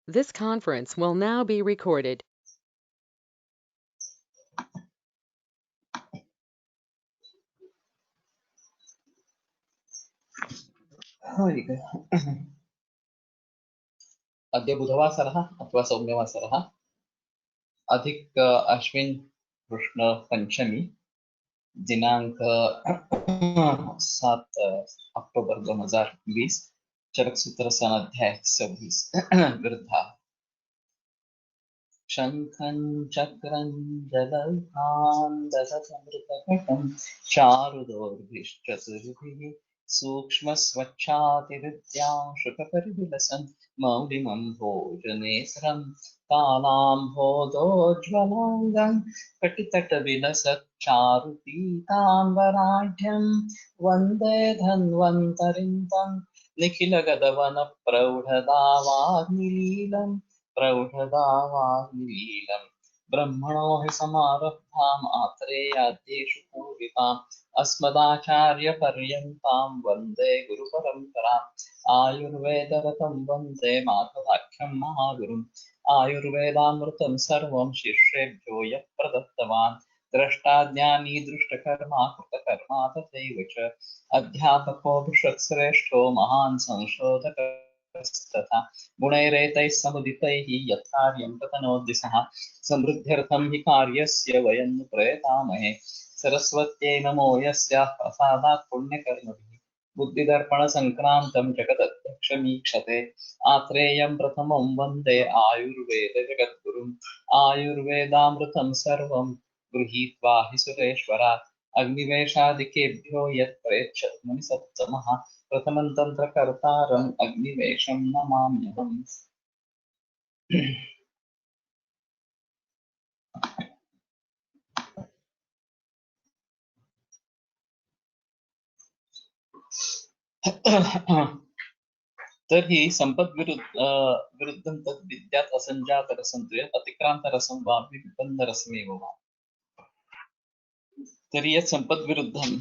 This conference will now be recorded. अद्य बुधवासरः अथवा सौम्यवासरः अधिक अश्विन कृष्ण पंचमी दिनांक 7 अक्टोबर 2020 चरक सूत्र सन अध्याय 26 वृद्धा शंखं चक्रं जलधान् दशसमृतघटं चारुदोर्भिश्चतुर्भिः सूक्ष्मस्वच्छातिहृद्यां शुकपरिविलसन् मौलिमं भोजनेस्रं कालाम्भोदोज्ज्वलाङ्गं कटितटविलसत् चारुपीताम्बराढ्यं वन्दे धन्वन्तरिं तं निखिलगगवनप्रौढदावाग्निलीलम् प्रौढदावाग्निलीलम् ब्रह्मणो हि समारब्धाम् आत्रेयाद्येषु पूरिताम् अस्मदाचार्यपर्यन्तां वन्दे गुरुपरम्पराम् आयुर्वेदरतं वन्दे मातवाख्यं महागुरुम् आयुर्वेदामृतं सर्वं शिष्येभ्यो यः प्रदत्तवान् द्रष्टा ज्ञानी दृष्टकर्मा कृतकर्मा तथैव च अध्यापको विश्वश्रेष्ठो महान् संशोधकस्तथा गुणैरेतैः समुदितैः यत्कार्यं प्रतनोति सः समृद्ध्यर्थं हि कार्यस्य वयं नु प्रयतामहे सरस्वत्यै नमो यस्याः प्रसादात् पुण्यकर्मभिः बुद्धिदर्पणसङ्क्रान्तं जगदध्यक्षमीक्षते आत्रेयं प्रथमं वन्दे आयुर्वेदजगद्गुरुम् आयुर्वेदामृतं सर्वं गृहीत्वा हि सुरेश्वरात् अग्निवेशादिकेभ्यो यत् प्रेच्छत् मुनिसत्तमः प्रथमं तन्त्रकर्तारम् अग्निवेशं नमाम्यहम्। तर्हि विरुद्धं तद् विद्यात् असञ्जातरसं तु यत् अतिक्रान्तरसं वा विपन्नरसमेव वा। तर्हि यत् सम्पद्विरुद्धं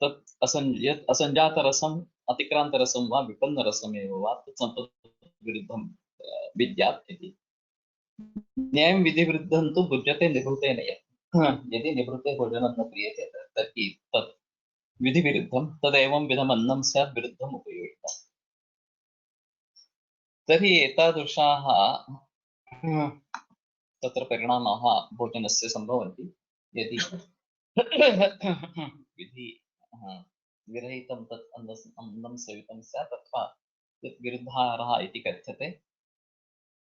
तत् यत् असञ्जातरसम् अतिक्रान्तरसं वा विपन्नरसमेव वा तत् सम्पद्विरुद्धं विद्यात् इति। न्यायं विधिविरुद्धं तु भुज्यते निभृतेन यत् यदि निभृते भोजनं न क्रियते तर्हि तत् विधिविरुद्धं तदेवं विधम् अन्नं स्यात् विरुद्धम् उपयोगितम्। तर्हि एतादृशाः तत्र परिणामाः भोजनस्य सम्भवन्ति यदि विधि विरहितं तत् अन्नं सेवितं स्यात् अथवा यत् विरुद्धाहारः इति कथ्यते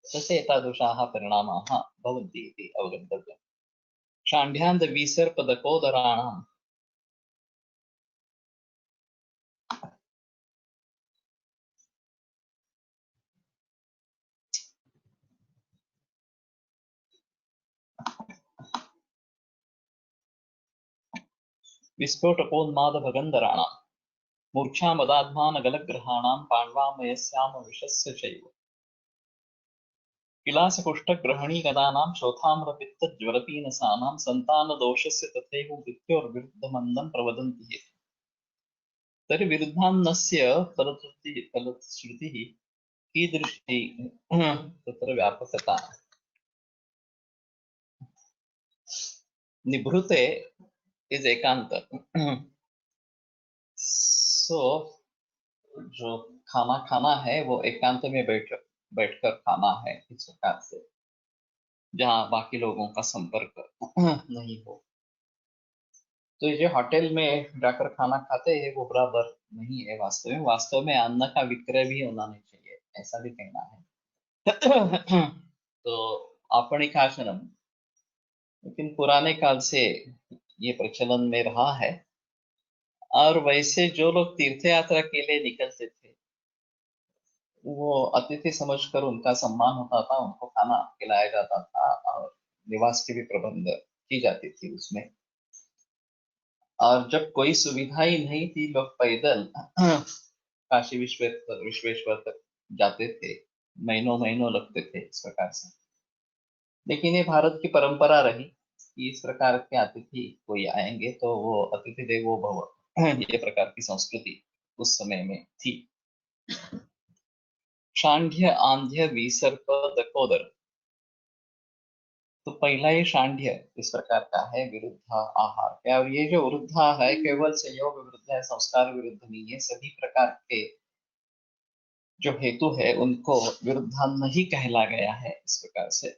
तस्य एतादृशाः परिणामाः भवन्ति इति अवगन्तव्यम्। शाण्ड्यान्दवीसर्पदकोदराणां विस्फोटकोन्मादभगन्धराणां मूर्च्छामदाध्मानगलग्रहाणां पाण्वामयस्यामविषस्य चैव किलासकुष्ठग्रहणीगदानां शोथाम्रपित्तज्वरपीनसानां सन्तानदोषस्य तथैव मृत्योर्विरुद्धमन्दं प्रवदन्ति ये। तर्हि विरुद्धान्नस्य फलश्रुतिः कीदृशी तत्र व्यापकता। निभृते इज एकांत। सो जो खाना खाना है वो एकांत में बैठकर खाना है इस प्रकार से जहाँ बाकी लोगों का संपर्क नहीं हो। तो ये होटल में जाकर खाना खाते हैं वो बराबर नहीं है। वास्तव में अन्न का विक्रय भी होना नहीं चाहिए ऐसा भी कहना है। तो आपणिकाशनम लेकिन पुराने काल से ये प्रचलन में रहा है और वैसे जो लोग तीर्थ यात्रा के लिए निकलते थे वो अतिथि समझकर उनका सम्मान होता था, उनको खाना खिलाया जाता था और निवास की भी प्रबंध की जाती थी उसमें। और जब कोई सुविधा ही नहीं थी लोग पैदल काशी विश्वेश्वर तक जाते थे, महीनों महीनों लगते थे इस प्रकार से। लेकिन ये भारत की परंपरा रही कि इस प्रकार के अतिथि कोई आएंगे तो वो अतिथि देवो भव ये प्रकार की संस्कृति उस समय में थी। शांढ्य आंध्य विसर्प दकोदर। तो पहला ही शांढ्य इस प्रकार का है, विरुद्ध आहार क्या, और ये जो विरुद्ध है केवल संयोग विरुद्ध है, संस्कार विरुद्ध नहीं है, सभी प्रकार के जो हेतु है उनको विरुद्धान्न ही कहला गया है इस प्रकार से।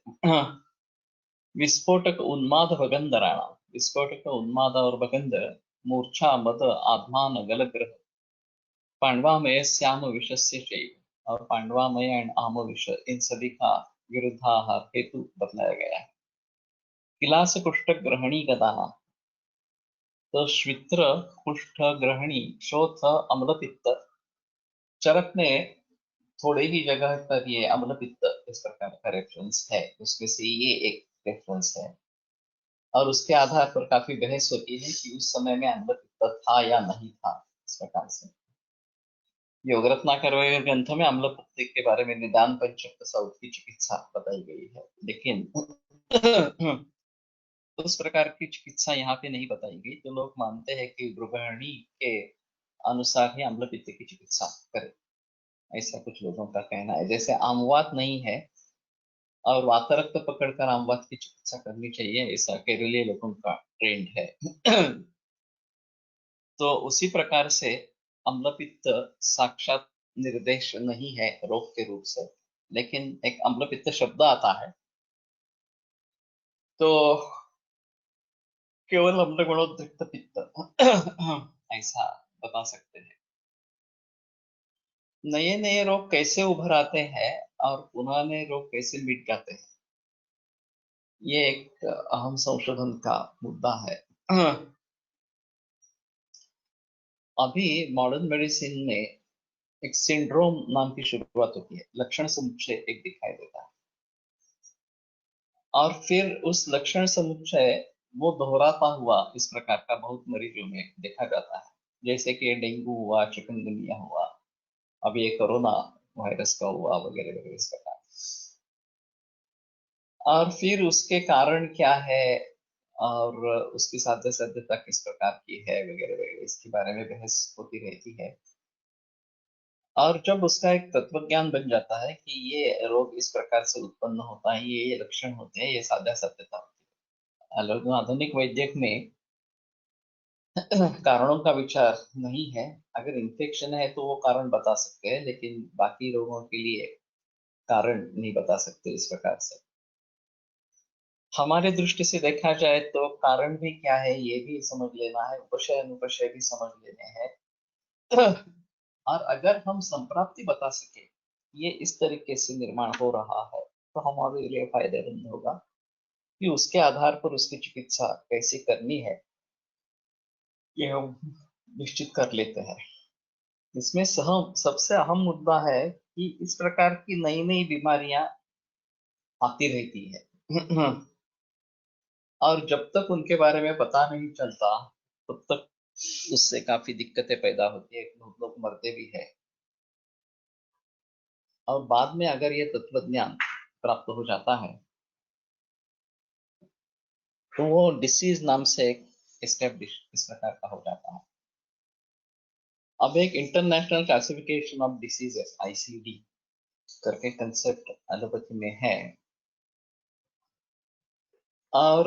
विस्फोटक उन्माद भगंधराणाम, विस्फोटक उन्माद और भगंधर, मूर्छा मद आत्मान गलग्रह, पांडवामय श्याम विषस्य चैव, और पांडवामय एंड आम विष, इन सभी का विरुद्धाहार हेतु बतलाया गया है। किलास कुष्ठ ग्रहणी गदाना, तो श्वित्र कुष्ठ ग्रहणी शोथ अम्ल पित्त, चरक में थोड़े ही जगह पर ये अम्ल पित्त इस प्रकार का रेफरेंस है, उसमें से ये एक रेफरेंस है, और उसके आधार पर काफी बहस होती है कि उस समय में अम्ल पित्त था या नहीं था इस प्रकार से। योग रत्नाकर वगैरह ग्रंथ में अम्ल पित्त के बारे में निदान पंचक साउथ की चिकित्सा बताई गई है, लेकिन उस प्रकार की चिकित्सा यहाँ पे नहीं बताई गई, तो लोग मानते हैं कि गृहिणी के अनुसार ही अम्ल पित्त की चिकित्सा करें, ऐसा कुछ लोगों का कहना है। जैसे आमवात नहीं है और वातरक्त पकड़कर आमवात की चिकित्सा करनी चाहिए, ऐसा केरलीय लोगों का ट्रेंड है। तो उसी प्रकार से अम्लपित्त साक्षात निर्देश नहीं है रोग के रूप से, लेकिन एक अम्लपित्त शब्द आता है तो केवल अम्ल गुणोद्रिक्त पित्त ऐसा बता सकते हैं। नए नए रोग कैसे उभर आते हैं और पुराने रोग कैसे मिट जाते हैं, ये एक अहम संशोधन का मुद्दा है। अभी मॉडर्न मेडिसिन में एक सिंड्रोम नाम की शुरुआत होती है, लक्षण समुच्चय एक दिखाई देता है, और फिर उस लक्षण समुच्चय वो दोहराता हुआ इस प्रकार का बहुत मरीजों में देखा जाता है, जैसे कि डेंगू हुआ, चिकनगुनिया हुआ, अभी ये कोरोना वायरस का हुआ, वगैरह वगैरह इस प्रकार। और फिर उसके कारण क्या है और उसकी साध्य साध्यता किस प्रकार की है, वगैरह वगैरह इसके बारे में बहस होती रहती है। और जब उसका एक तत्व ज्ञान बन जाता है कि ये रोग इस प्रकार से उत्पन्न होता है, ये लक्षण होते हैं, ये साध्य साध्यता होती है, लोग आधुनिक वैद्यक में कारणों का विचार नहीं है। अगर इन्फेक्शन है तो वो कारण बता सकते हैं, लेकिन बाकी रोगों के लिए कारण नहीं बता सकते इस प्रकार से। हमारे दृष्टि से देखा जाए तो कारण भी क्या है ये भी समझ लेना है, उपशय अनुपशय भी समझ लेने हैं। और अगर हम संप्राप्ति बता सके ये इस तरीके से निर्माण हो रहा है तो हमारे लिए फायदेमंद होगा कि उसके आधार पर उसकी चिकित्सा कैसे करनी है ये हम निश्चित कर लेते हैं। इसमें सबसे अहम मुद्दा है कि इस प्रकार की नई नई बीमारियां आती रहती है। और जब तक उनके बारे में पता नहीं चलता तब तक उससे काफी दिक्कतें पैदा होती है, बहुत लोग मरते भी है। और बाद में अगर ये तत्व ज्ञान प्राप्त हो जाता है तो वो डिसीज नाम से एक एस्टेब्लिश इस प्रकार का हो जाता है। अब एक international classification of diseases ICD करके कंसेप्ट एलोपैथी में है, और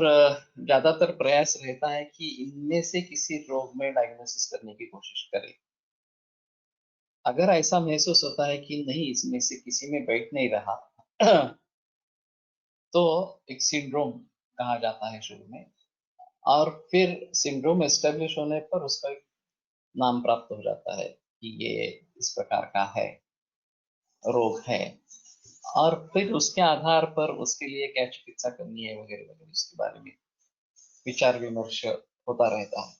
ज्यादातर प्रयास रहता है कि इनमें से किसी रोग में डायग्नोसिस करने की कोशिश करें। अगर ऐसा महसूस होता है कि नहीं इसमें से किसी में बैठ नहीं रहा तो एक सिंड्रोम कहा जाता है शुरू में, और फिर सिंड्रोम एस्टेब्लिश होने पर उसका एक नाम प्राप्त हो जाता है कि ये इस प्रकार का है, रोग है, और फिर उसके आधार पर उसके लिए क्या चिकित्सा करनी है, वगैरह वगैरह इसके बारे में विचार विमर्श होता रहता है।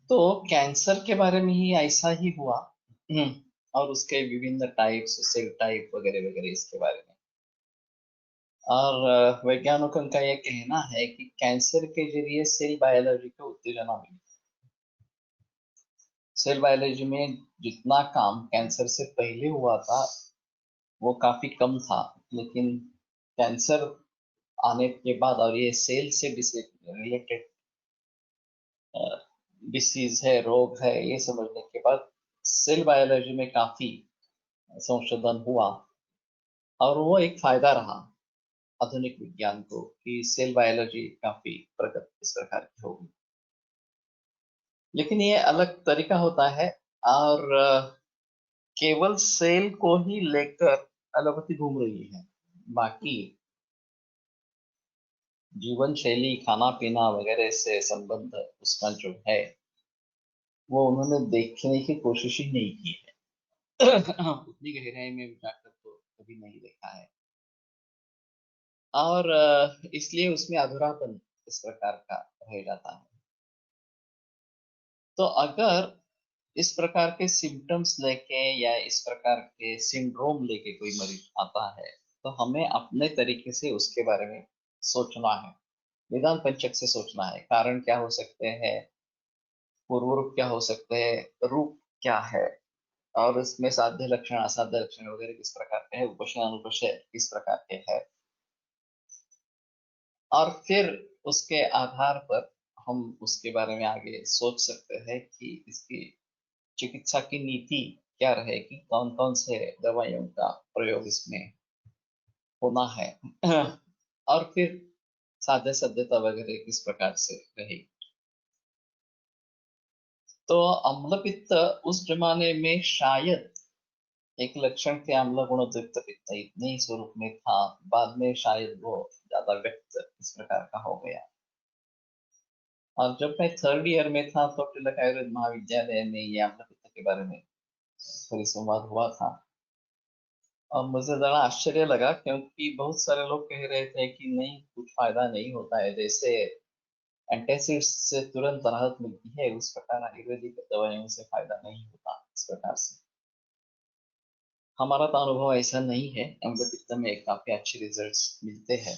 तो कैंसर के बारे में ही ऐसा ही हुआ। और उसके विभिन्न टाइप्स, सेल टाइप वगैरह वगैरह इसके बारे में। और वैज्ञानिकों का यह कहना है कि कैंसर के जरिए सेल बायोलॉजी को उत्तेजना मिली। सेल बायोलॉजी में जितना काम कैंसर से पहले हुआ था वो काफी कम था, लेकिन कैंसर आने के बाद और ये सेल से रिलेटेड डिसीज है, रोग है, ये समझने के बाद सेल बायोलॉजी में काफी संशोधन हुआ और वो एक फायदा रहा आधुनिक विज्ञान को कि सेल बायोलॉजी काफी प्रगत इस प्रकार की होगी। लेकिन ये अलग तरीका होता है और केवल सेल को ही लेकर एलोपैथी घूम रही है। बाकी जीवन शैली, खाना पीना वगैरह से संबंध उसका जो है वो उन्होंने देखने की कोशिश ही नहीं की है। उतनी गहराई में जाकर तो कभी नहीं देखा है और इसलिए उसमें अधूरापन इस प्रकार का रह जाता है। तो अगर इस प्रकार के सिम्टम्स लेके या इस प्रकार के सिंड्रोम लेके कोई मरीज आता है तो हमें अपने तरीके से उसके बारे में सोचना है, निदान पंचक से सोचना है। कारण क्या हो सकते हैं, पूर्व रूप क्या हो सकते हैं, रूप क्या है और उसमें साध्य लक्षण असाध्य लक्षण वगैरह किस प्रकार के हैं, उपशय अनुपशय किस प्रकार के हैं, और फिर उसके आधार पर हम उसके बारे में आगे सोच सकते हैं कि इसकी चिकित्सा की नीति क्या रहेगी, कौन कौन से दवाइयों का प्रयोग इसमें होना है और फिर साध्य साध्यता वगैरह किस प्रकार से रहेगी। तो अम्ल पित्त उस जमाने में शायद एक लक्षण थे, अम्ल गुणोद्युक्त पित्त इतने ही स्वरूप में था, बाद में शायद वो ज्यादा व्यक्त इस प्रकार का हो गया। और जब मैं थर्ड ईयर में था तो तिलक आयुर्वेद महाविद्यालय में ये अम्ल पित्त के बारे में परिसंवाद हुआ था और मुझे जरा आश्चर्य लगा क्योंकि बहुत सारे लोग कह रहे थे कि नहीं, कुछ फायदा नहीं होता है, जैसे एंटासिड्स से तुरंत राहत मिलती है उस प्रकार आयुर्वेदिक दवाइयों से फायदा नहीं होता इस प्रकार से। हमारा तो अनुभव ऐसा नहीं है, अम्ल पित्त में काफी अच्छे रिजल्ट्स मिलते हैं।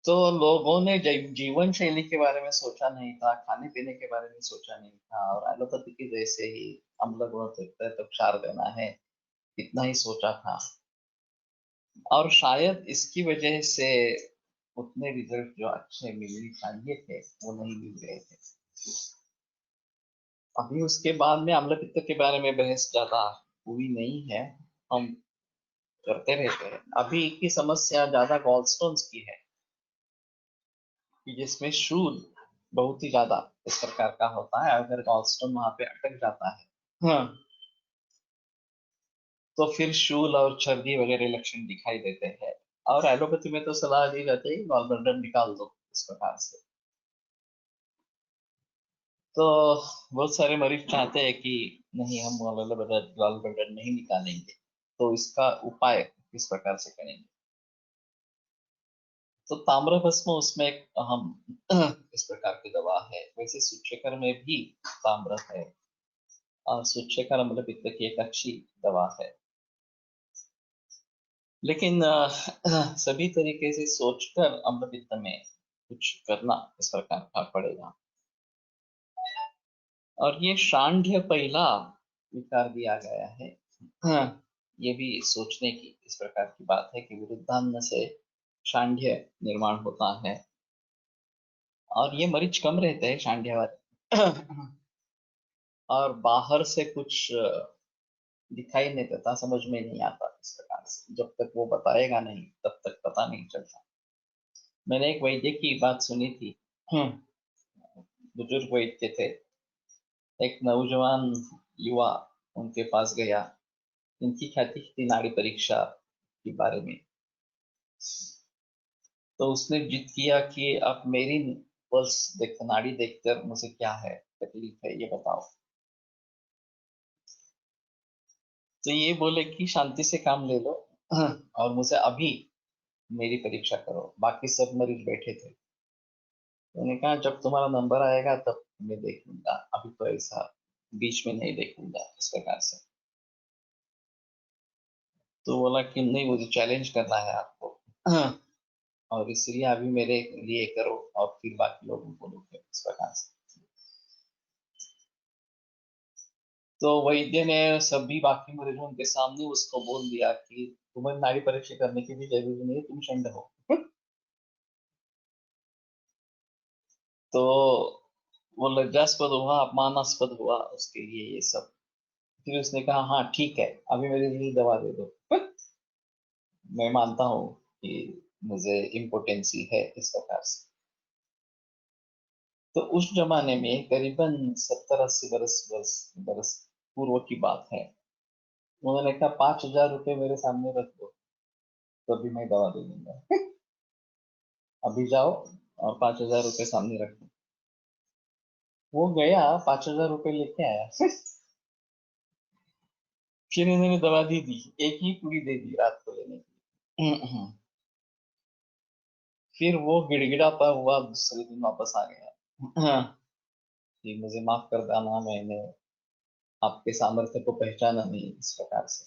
तो लोगों ने जीवन शैली के बारे में सोचा नहीं था, खाने पीने के बारे में सोचा नहीं था और एलोपैथी की जैसे ही अम्ल गुणोत्तर तो क्षार देना है, इतना ही सोचा था और शायद इसकी वजह से उतने रिजल्ट जो अच्छे मिलने चाहिए थे वो नहीं मिल रहे थे। अभी उसके बाद में अम्ल पित्त के बारे में बहस ज्यादा हुई नहीं है, हम करते रहते हैं। अभी की समस्या ज्यादा गॉलस्टोन्स की है कि जिसमें शूल बहुत ही ज्यादा इस प्रकार का होता है, अगर गॉलस्टोन वहां पे अटक जाता है हाँ, तो फिर शूल और छर्दी वगैरह लक्षण दिखाई देते हैं और एलोपैथी में तो सलाह दी जाती है कि गॉल ब्लैडर निकाल दो इस प्रकार से। तो बहुत सारे मरीज चाहते हैं कि नहीं, हम गॉल ब्लैडर नहीं निकालेंगे, तो इसका उपाय किस प्रकार से करेंगे। तो ताम्र भस्म उसमें एक अहम इस प्रकार की दवा है। वैसे सूक्षकर में भी ताम्र है और सूक्षकर अम्ल पित्त की एक अच्छी दवा है, लेकिन सभी तरीके से सोचकर अम्ल पित्त में कुछ करना इस प्रकार का पड़ेगा। और ये शांढ्य पहला विकार दिया गया है। ये भी सोचने की इस प्रकार की बात है कि विरुद्धान्न से शांढ्य निर्माण होता है और ये मरीज कम रहते हैं शांढ्य वाले और बाहर से कुछ दिखाई नहीं देता, समझ में नहीं आता इस प्रकार से, जब तक वो बताएगा नहीं तब तक पता नहीं चलता। मैंने एक वैद्य की बात सुनी थी, बुजुर्ग वैद्य थे, एक नौजवान युवा उनके पास गया, इनकी ख्याति थी नाड़ी परीक्षा के बारे में। तो उसने जिद किया कि आप मेरी पल्स देख, नाड़ी देखकर मुझे क्या है तकलीफ है ये बताओ। तो ये बोले कि शांति से काम ले लो और मुझे अभी मेरी परीक्षा करो। बाकी सब मरीज बैठे थे, मैंने कहा जब तुम्हारा नंबर आएगा तब मैं देख लूंगा, अभी तो ऐसा बीच में नहीं देखूंगा इस प्रकार से। तो बोला कि नहीं, मुझे चैलेंज करना है आपको और इसलिए अभी मेरे लिए करो और फिर बाकी लोगों को लोग इस प्रकार से। तो वैद्य ने सभी बाकी मरीजों के सामने उसको बोल दिया कि तुम्हें नाड़ी परीक्षा करने की भी जरूरी नहीं, तुम षंड हो। तो वो लज्जास्पद हुआ, अपमानास्पद हुआ उसके लिए ये सब। फिर उसने कहा हाँ ठीक है, अभी मेरे लिए दवा दे दो। मैं मानता हूँ कि मुझे इम्पोर्टेंसी है इस प्रकार से। तो उस जमाने में करीबन 70-80 बरस पूर्व की बात है। उन्होंने कहा 5,000 रुपये मेरे सामने रख दो, तभी मैं दवा दे दूंगा। अभी जाओ और 5,000 रुपये सामने रख दो। वो गया, 5,000 रुपये लेके आया। फिर इन्होंने दवा दी, एक ही पूरी दे दी रात को लेने की। फिर वो गिड़गिड़ाता हुआ दूसरे दिन वापस आ गया कि मुझे माफ कर देना, मैंने आपके सामर्थ्य को पहचाना नहीं इस प्रकार से।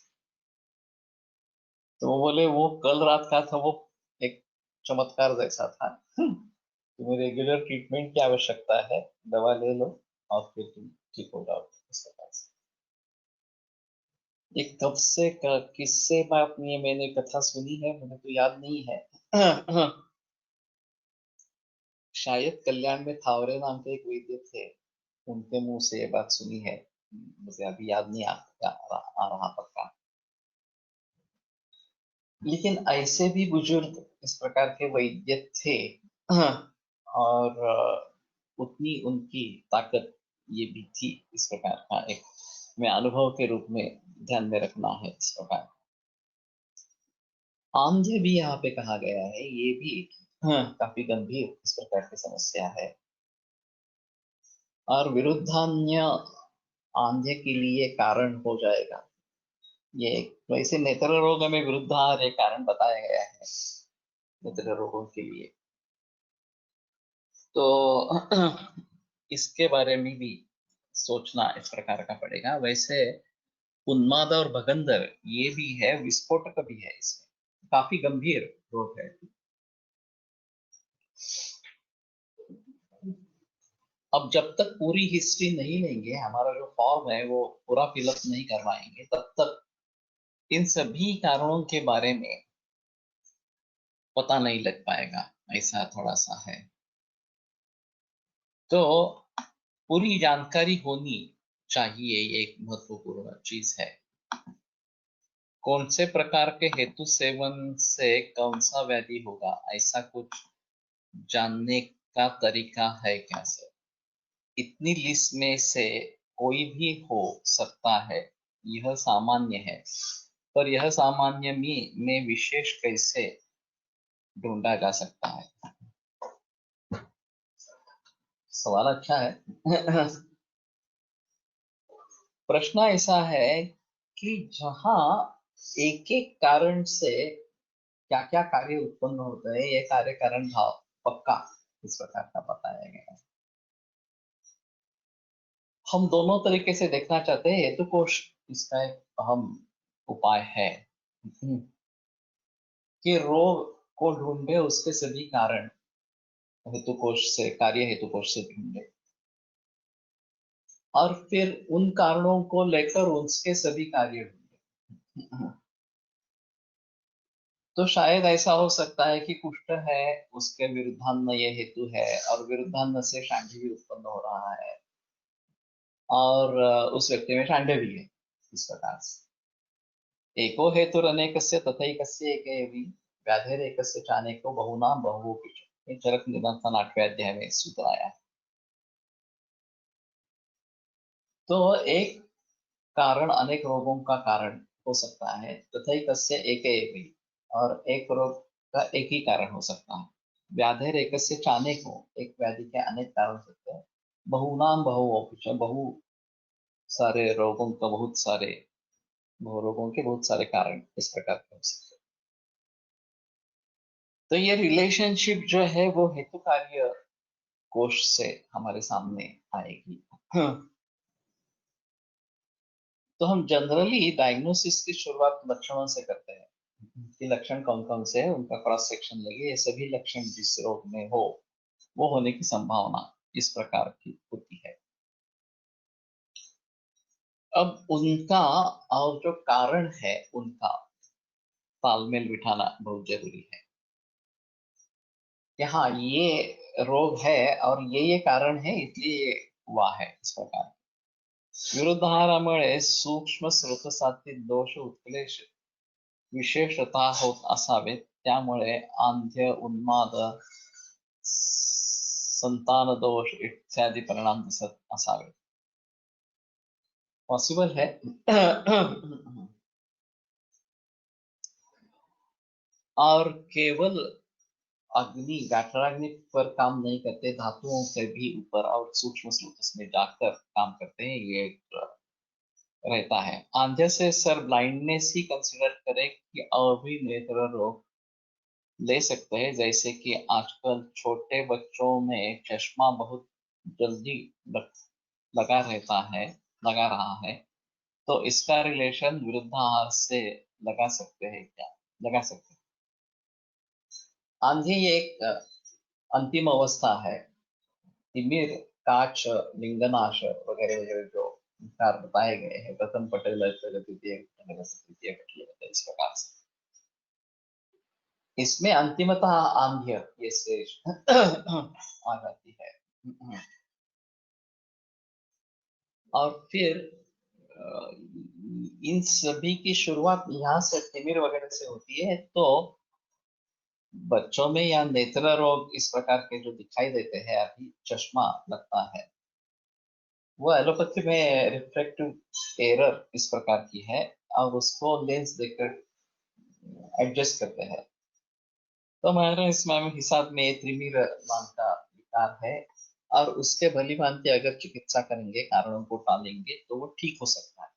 तो वो बोले वो कल रात का था, वो एक चमत्कार जैसा था। तुम्हें रेगुलर ट्रीटमेंट की आवश्यकता है, दवा ले लो और फिर तुम ठीक हो जाओ इस प्रकार से। एक कब से किससे बात नहीं है, मैंने कथा सुनी है, मुझे तो याद नहीं है। शायद कल्याण में थावरे नाम के एक वैद्य थे, उनके मुंह से ये बात सुनी है। मुझे अभी याद नहीं आ रहा पक्का। लेकिन ऐसे भी बुजुर्ग इस प्रकार के वैद्य थे। और उतनी उनकी ताकत ये भी थी इस प्रकार का एक, मैं अनुभव के रूप में ध्यान में रखना है इस प्रकार। आंधे भी यहाँ पे कहा गया है, ये भी काफी गंभीर इस प्रकार की समस्या है। और विरुद्धान्य आंधे के लिए कारण हो जाएगा। ये वैसे नेत्र रोग में विरुद्धार एक कारण बताया गया है नेत्र रोगों के लिए। तो इसके बारे में भी सोचना इस प्रकार का पड़ेगा। वैसे उन्माद और भगंदर ये भी है, विस्फोटक भी है, इसमें काफी गंभीर रोग है। अब जब तक पूरी हिस्ट्री नहीं लेंगे, हमारा जो फॉर्म है वो पूरा फिलअप नहीं करवाएंगे, तब तक इन सभी कारणों के बारे में पता नहीं लग पाएगा। ऐसा थोड़ा सा है। तो पूरी जानकारी होनी चाहिए, ये एक महत्वपूर्ण चीज है। कौन से प्रकार के हेतु सेवन से कौन सा व्याधि होगा, ऐसा कुछ जानने का तरीका है क्या सर? इतनी लिस्ट में से कोई भी हो सकता है, यह सामान्य है, पर यह सामान्य में विशेष कैसे ढूंढा जा सकता है? सवाल अच्छा है। प्रश्न ऐसा है कि जहां एक एक कारण से क्या क्या कार्य उत्पन्न होते हैं, ये कार्य कारण भाव पक्का इस प्रकार का बताया गया है। हम दोनों तरीके से देखना चाहते हैं। हेतु कोश इसका एक अहम उपाय है कि रोग को ढूंढे उसके सभी कारण हेतु कोश से, कार्य हेतु कोश से ढूंढे, और फिर उन कारणों को लेकर उसके सभी कार्य ढूंढे। तो शायद ऐसा हो सकता है कि कुष्ठ है, उसके विरुद्धान्न ये हेतु है, और विरुद्धान्न से शांति भी उत्पन्न हो रहा है, और उस व्यक्ति में शांडे भी है इस प्रकार से। एको हेतुरनेकस्य तथैकस्य एकेऽपि व्याधेरेकस्य चानेको बहुनां बहुवोऽपि च। ये चरक निबंधन 8वें अध्याय में सूत्र आया है। तो एक कारण अनेक रोगों का कारण हो सकता है, तथैकस्य एकेऽपि, और एक रोग का एक ही कारण हो सकता है। व्याधेरेकस्य चानेको, एक व्याधि के अनेक कारण हो सकते हैं। बहुनां बहुवोऽपि च, बहु सारे रोगों का बहुत सारे, बहु रोगों के बहुत सारे कारण इस प्रकार के हो सकते हैं। तो ये रिलेशनशिप जो है वो हेतु कार्य कोश से हमारे सामने आएगी। तो हम जनरली डायग्नोसिस की शुरुआत लक्षणों से करते हैं कि लक्षण कौन कौन से हैं, उनका क्रॉस सेक्शन लगे, ये सभी लक्षण जिस रोग में हो वो होने की संभावना इस प्रकार की होती है। अब उनका और जो कारण है उनका तालमेल बिठाना बहुत जरूरी है। कि हाँ ये रोग है और ये कारण है इसलिए ये हुआ है इस प्रकार। विरुद्धाहारामुळे सूक्ष्म स्रोतसातील दोष उत्क्लेश विशेषतः होत असावेत, त्यामुळे आंध्य उन्माद संतान दोष इत्यादी परिणाम दिसत असावे। पॉसिबल है और केवल अग्नि गाठराग्नि पर काम नहीं करते, धातुओं के भी ऊपर और सूक्ष्म स्रोत में जाकर काम करते हैं, ये रहता है। आंध्य से सर ब्लाइंडनेस ही कंसिडर करें कि और भी नेत्र रोग ले सकते हैं, जैसे कि आजकल छोटे बच्चों में चश्मा बहुत जल्दी लगा रहता है, लगा रहा है, तो इसका रिलेशन विरुद्धाहार से लगा सकते हैं क्या? लगा सकते हैं। आंधी एक अंतिम अवस्था है। तिमिर, काच, लिंगनाश वगैरह वगैरह जो विकार बताए गए हैं, प्रथम पटल द्वितीय तृतीय पटल, इस प्रकार से इसमें अंतिमतः आंध्य ये स्टेज आ जाती है। और फिर इन सभी की शुरुआत यहाँ से तिमिर वगैरह से होती है। तो बच्चों में या नेत्र रोग इस प्रकार के जो दिखाई देते हैं, अभी चश्मा लगता है, वो एलोपैथी में रिफ्रैक्टिव एरर इस प्रकार की है और उसको लेंस देकर एडजस्ट करते हैं। तो हमारे इसमें हिसाब में त्रिमिर नाम का विकार है और उसके भली भांति अगर चिकित्सा करेंगे, कारणों को टालेंगे, तो वो ठीक हो सकता है।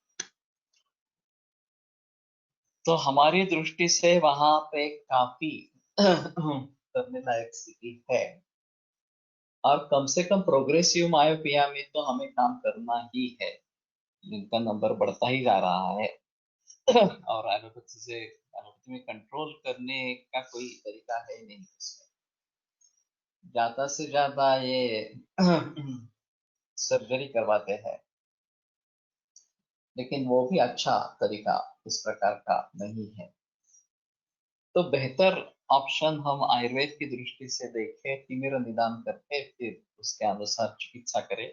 तो हमारी दृष्टि से वहां पे काफी करने लायक स्थिति है और कम से कम प्रोग्रेसिव मायोपिया में तो हमें काम करना ही है, जिनका नंबर बढ़ता ही जा रहा है और एलोपैथी में कंट्रोल करने का कोई तरीका है नहीं उसमें। ज्यादा से ज्यादा ये सर्जरी करवाते हैं, लेकिन वो भी अच्छा तरीका इस प्रकार का नहीं है। तो बेहतर ऑप्शन हम आयुर्वेद की दृष्टि से देखें, तिमिर निदान करके फिर उसके अनुसार चिकित्सा करें,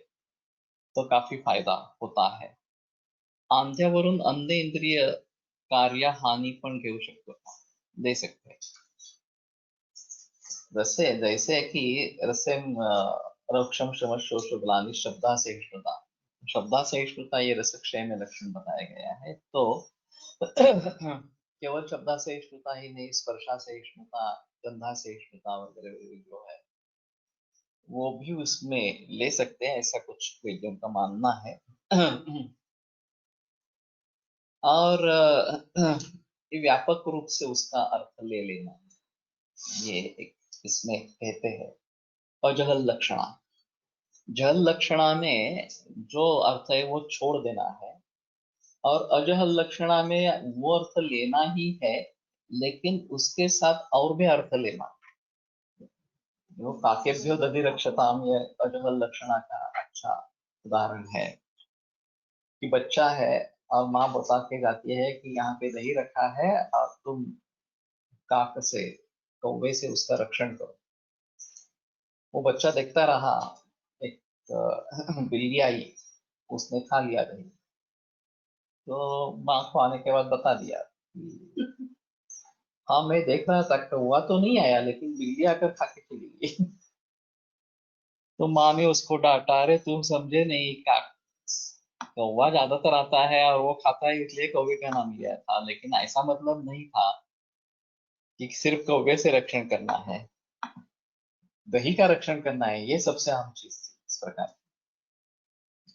तो काफी फायदा होता है। आंध्यावरून अंध इंद्रिय कार्य हानी पण घेऊ शकतो, दे सकते हैं। जैसे जैसे कि रसेम रक्षम शम शोष ग्लानि शब्दासहिष्णुता, शब्दासहिष्णुता ये रसक्षय में लक्षण बताया गया है। तो केवल शब्दासहिष्णुता ही नहीं, स्पर्शासहिष्णुता, गंधासहिष्णुता वगैरह वगैरह जो है वो भी उसमें ले सकते हैं, ऐसा कुछ वैद्यों का मानना है। और ये व्यापक रूप से उसका अर्थ ले लेना, ये एक इसमें कहते हैं अजहल लक्षणा। जहल लक्षणा में जो अर्थ है वो छोड़ देना है और अजहल लक्षणा में वो अर्थ लेना ही है, लेकिन उसके साथ और भी अर्थ लेना। वो काकेभ्यो दधि रक्षताम, ये अजहल लक्षणा का अच्छा उदाहरण है कि बच्चा है और माँ बता के जाती है कि यहाँ पे दही रखा है और तुम काक से, कौवे से उसका रक्षण करो। वो बच्चा देखता रहा, एक बिल्ली आई, उसने खा लिया दही। तो माँ को आने के बाद बता दिया कि हाँ मैं देख रहा था, कौवा तो नहीं आया लेकिन बिल्ली आकर खा के चली गई। तो माँ ने उसको डांटा, अरे तुम समझे नहीं, का कौवा ज्यादातर आता है और वो खाता है इसलिए कौवे का नाम लिया था, लेकिन ऐसा मतलब नहीं था कि सिर्फ कौवे से रक्षण करना है, दही का रक्षण करना है, ये सबसे अहम चीज थी इस प्रकार।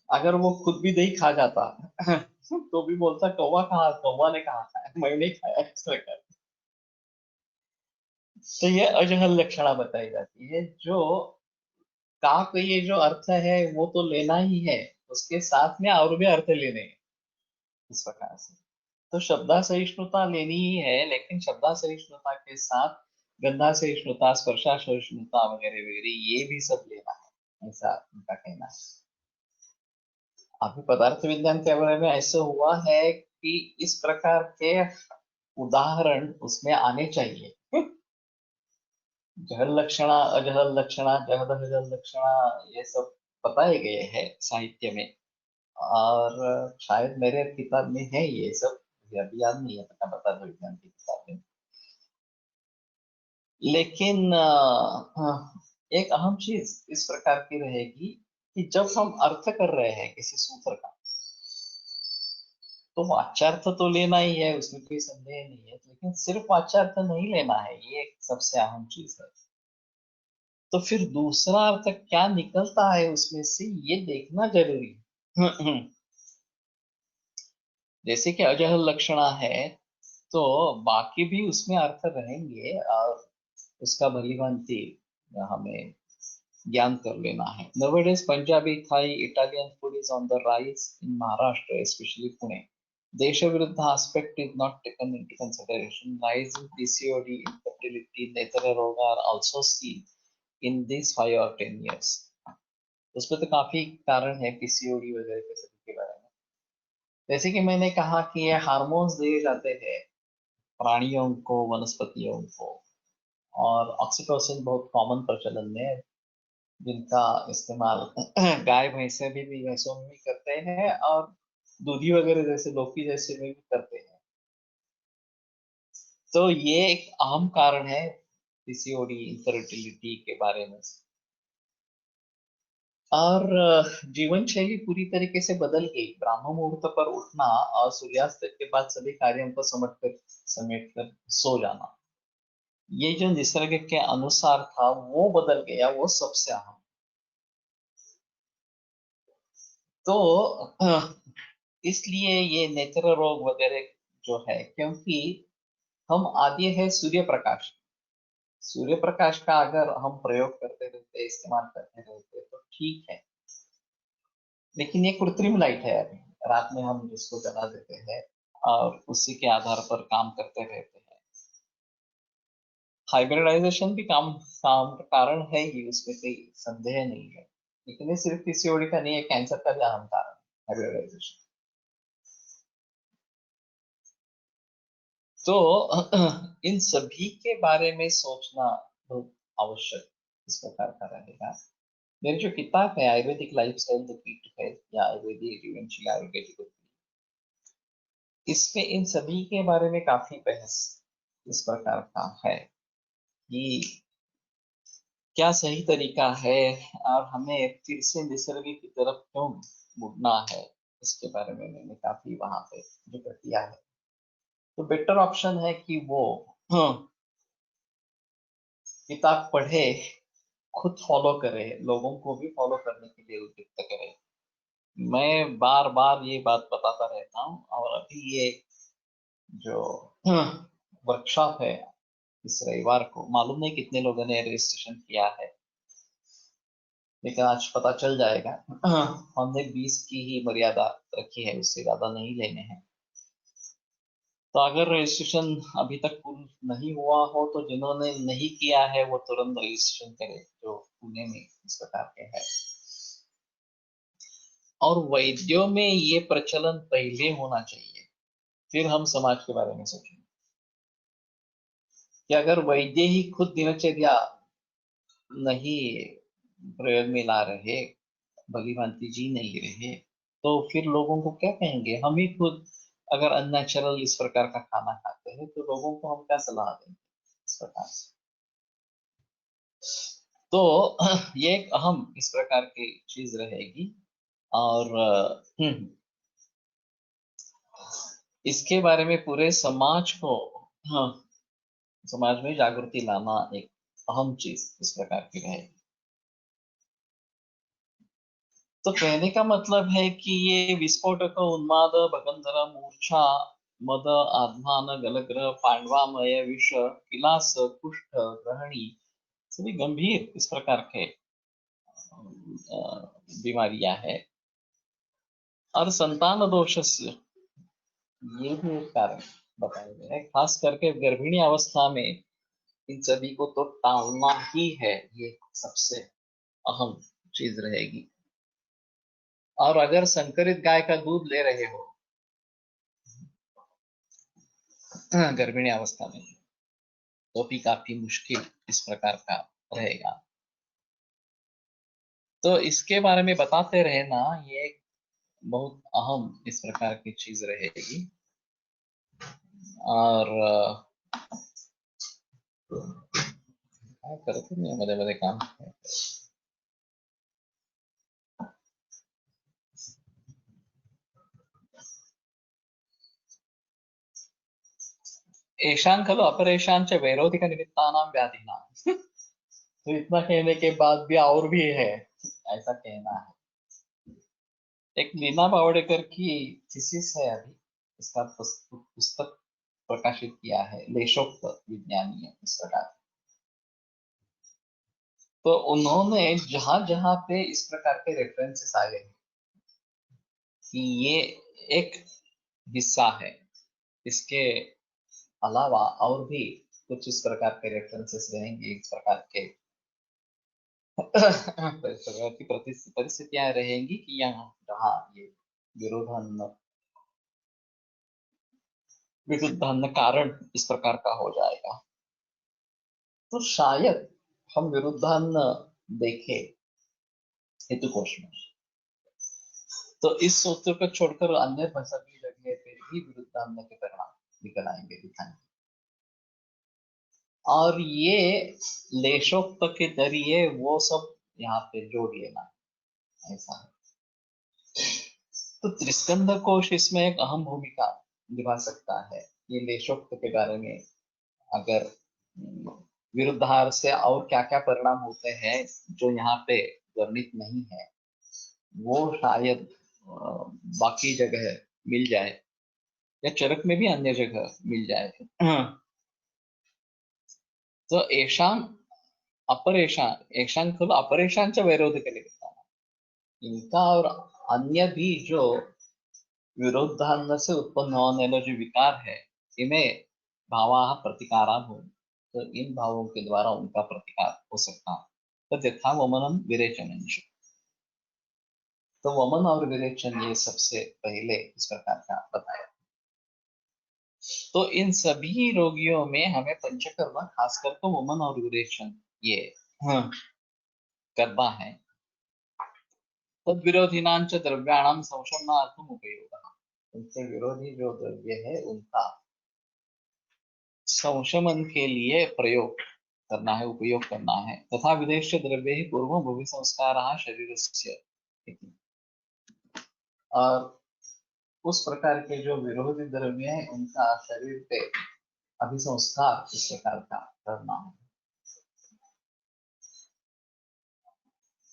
अगर वो खुद भी दही खा जाता तो भी बोलता कौवा कहाँ, कौवा ने कहा खाया, मैंने खाया, इस प्रकार। तो ये अजहल लक्षणा बताई जाती है। जो का ये जो अर्थ है वो तो लेना ही है, उसके साथ में और भी अर्थ लेने हैं इस प्रकार से। तो शब्दा सहिष्णुता लेनी ही है, लेकिन शब्दा सहिष्णुता के साथ गंधा सहिष्णुता, स्पर्शा सहिष्णुता वगैरह वगैरह ये भी सब लेना है, ऐसा उनका कहना है। अभी पदार्थ विज्ञान के बारे में ऐसा हुआ है कि इस प्रकार के उदाहरण उसमें आने चाहिए जहल लक्षणा, अजहल लक्षणा, जहद हजल लक्षणा, ये सब बताए गए हैं साहित्य में। और शायद मेरे किताब में है ये सब, मुझे अभी याद नहीं है, पता बता दो विज्ञान की किताब में। लेकिन एक अहम चीज इस प्रकार की रहेगी कि जब हम अर्थ कर रहे हैं किसी सूत्र का, तो वाच्यार्थ तो लेना ही है, उसमें कोई संदेह नहीं है, लेकिन सिर्फ वाच्यार्थ नहीं लेना है, ये एक सबसे अहम चीज है। तो फिर दूसरा अर्थ क्या निकलता है उसमें से, ये देखना जरूरी है। जैसे कि अजहल लक्षणा है, तो बाकी भी उसमें अर्थ रहेंगे, और उसका भलीभांति हमें ज्ञान कर लेना है। Nowadays, Punjabi, Thai, Italian food is on the rise in Maharashtra, especially Pune. देश विरुद्ध aspect is not taken into consideration. Rise in PCOD, infertility, नेत्र रोग are also seen in these 5 or 10 years. उसमें तो काफी कारण है पीसीओडी वगैरह के सभी के बारे में। जैसे कि मैंने कहा कि ये हार्मोन्स दिए जाते हैं प्राणियों को, वनस्पतियों को, और ऑक्सीटोसिन बहुत कॉमन प्रचलन में है, जिनका इस्तेमाल गाय भैंसे भी भैंसों में भी करते हैं, और दूधी वगैरह जैसे लौकी जैसे में भी करते हैं। तो ये एक अहम कारण है पीसीओडी, इनफर्टिलिटी के बारे में। और जीवन शैली पूरी तरीके से बदल गई। ब्राह्म मुहूर्त पर उठना और सूर्यास्त के बाद सभी कार्यों को समेट कर सो जाना, ये जो निसर्ग के अनुसार था वो बदल गया, वो सबसे अहम। तो इसलिए ये नेत्र रोग वगैरह जो है, क्योंकि हम आदि है सूर्य प्रकाश। सूर्य प्रकाश का अगर हम प्रयोग करते रहते, इस्तेमाल करते रहते, तो ठीक है। लेकिन ये कृत्रिम लाइट है, अभी रात में हम जिसको जला देते हैं और उसी के आधार पर काम करते रहते हैं। हाइब्रिडाइजेशन भी काम का कारण है ही, उसमें कोई संदेह नहीं है। लेकिन ये सिर्फ पीसीओडी का नहीं है, कैंसर का भी अहम कारण है हाइब्रिडाइजेशन। तो इन सभी के बारे में सोचना बहुत आवश्यक इस प्रकार का रहेगा। मेरी जो किताब है Ayurvedic lifestyle the key to health, या आयुर्वेदिक जीवनशैली आयुर्वेदिक, इसमें इन सभी के बारे में काफी बहस इस प्रकार का है कि क्या सही तरीका है, और हमें फिर से निसर्ग की तरफ क्यों मुड़ना है, इसके बारे में मैंने काफी वहां पे जिक्र किया है। तो बेटर ऑप्शन है कि वो किताब पढ़े, खुद फॉलो करे, लोगों को भी फॉलो करने के लिए उद्युक्त करे। मैं बार बार ये बात बताता रहता हूँ, और अभी ये जो वर्कशॉप है इस रविवार को, मालूम नहीं कितने लोगों ने रजिस्ट्रेशन किया है, लेकिन आज पता चल जाएगा। हमने 20 की ही मर्यादा रखी है, उससे ज्यादा नहीं लेने हैं। तो अगर रजिस्ट्रेशन अभी तक पूर्ण नहीं हुआ हो, तो जिन्होंने नहीं किया है वो तुरंत रजिस्ट्रेशन करें, जो पुणे में इस प्रकार के है। और वैद्यों में ये प्रचलन पहले होना चाहिए, फिर हम समाज के बारे में सोचेंगे। कि अगर वैद्य ही खुद दिनचर्या नहीं प्रयोग में ला रहे, भली भांति जी नहीं रहे, तो फिर लोगों को क्या कहेंगे। हम ही खुद अगर अननेचुरल इस प्रकार का खाना खाते हैं, तो लोगों को हम क्या सलाह देंगे इस प्रकार से। तो ये एक अहम इस प्रकार की चीज रहेगी। और इसके बारे में पूरे समाज को, हाँ, समाज में जागृति लाना एक अहम चीज इस प्रकार की रहेगी। तो कहने का मतलब है कि ये विस्फोटक, उन्माद, भगंधर, मूर्छा, मद, आध्मान, गलग्रह, पांडवामय, विष, विलास, कुष्ठ, ग्रहणी, सभी गंभीर इस प्रकार के बीमारियां हैं। और संतान दोष से ये भी एक कारण बताया गया है, खास करके गर्भिणी अवस्था में इन सभी को तो टालना ही है, ये सबसे अहम चीज रहेगी। और अगर संकरित गाय का दूध ले रहे हो गर्भिणी अवस्था में, तो भी काफी मुश्किल इस प्रकार का रहेगा। तो इसके बारे में बताते रहना ये एक बहुत अहम इस प्रकार की चीज रहेगी। और काय करत नाही मध्ये मध्ये काम। एशान खलु अपरेशान च वैरोधिक निमित्तानां व्याधिना। तो इतना कहने के बाद भी और भी है, ऐसा कहना है। एक लीना बावड़ेकर की थीसिस है, अभी इसका पुस्तक प्रकाशित किया है, लेशोक्त विज्ञानी है इस प्रकार। तो उन्होंने जहां जहां पे इस प्रकार के रेफरेंसेस आए हैं कि ये एक हिस्सा है, इसके अलावा और भी कुछ इस प्रकार के रेफरेंसेस रहेंगे, इस प्रकार के की परिस्थितियां रहेंगी कि यहाँ जहाँ ये विरोधान विरुद्धान कारण इस प्रकार का हो जाएगा, तो शायद हम विरुद्धान देखे हेतु कोश में। तो इस सूत्र को छोड़कर अन्य सभी जगह पे भी विरुद्धान के परिणाम निकल आएंगे, दिखाएंगे। और ये लेशोक्त के जरिए वो सब यहाँ पे जोड़ लेना, ऐसा है। तो त्रिस्कंद कोश इसमें एक अहम भूमिका निभा सकता है। ये लेशोक्त के बारे में अगर विरुद्धार से और क्या क्या परिणाम होते हैं जो यहाँ पे वर्णित नहीं है, वो शायद बाकी जगह मिल जाए, या चरक में भी अन्य जगह मिल जाए। तो एशान अपरेशान एशान खलु अपरेशान च वैरोधिक निमित्तानां, इनका और अन्य भी जो विरोधान से उत्पन्न होने वाले जो विकार है, इन्हें भावाः प्रतिकारा हो, तो इन भावों के द्वारा उनका प्रतिकार हो सकता है। तो यथा वमनम विरेचन, तो वमन और विरेचन ये सबसे पहले इस प्रकार का बताया। तो इन सभी रोगियों में हमें पंचकर्म खासकर तो वमन और विरेचन ये करना है। तद विरोधिनांच द्रव्याणाम संशमनार्थम उपयोगः, उनसे विरोधी जो द्रव्य है उनका संशमन के लिए प्रयोग करना है, उपयोग करना है। तथा विदेश द्रव्य ही पूर्व भूमि संस्कार शरीरस्य, और उस प्रकार के जो विरोधी द्रव्य है उनका शरीर पे अभिसंस्कार इस प्रकार का करना है।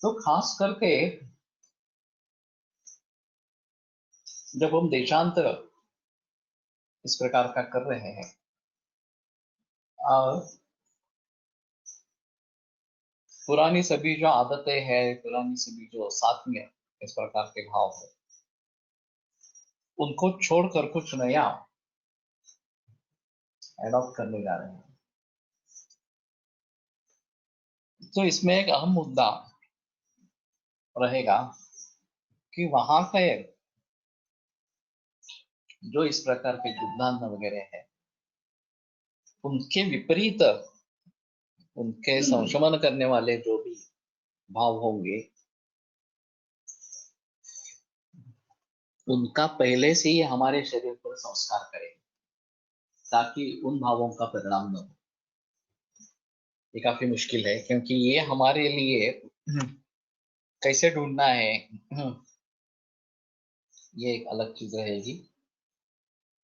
तो खास करके जब हम देशांतर इस प्रकार का कर रहे हैं और पुरानी सभी जो आदतें हैं, पुरानी सभी जो सात्म्य इस प्रकार के भाव है, उनको छोड़कर कुछ नया एडॉप्ट करने जा रहे हैं। तो इसमें एक अहम मुद्दा रहेगा कि वहां का जो इस प्रकार के सिद्धांत वगैरह है, उनके विपरीत उनके संशमन करने वाले जो भी भाव होंगे, उनका पहले से ही हमारे शरीर पर संस्कार करें ताकि उन भावों का परिणाम न हो। ये काफी मुश्किल है, क्योंकि ये हमारे लिए कैसे ढूंढना है ये एक अलग चीज रहेगी,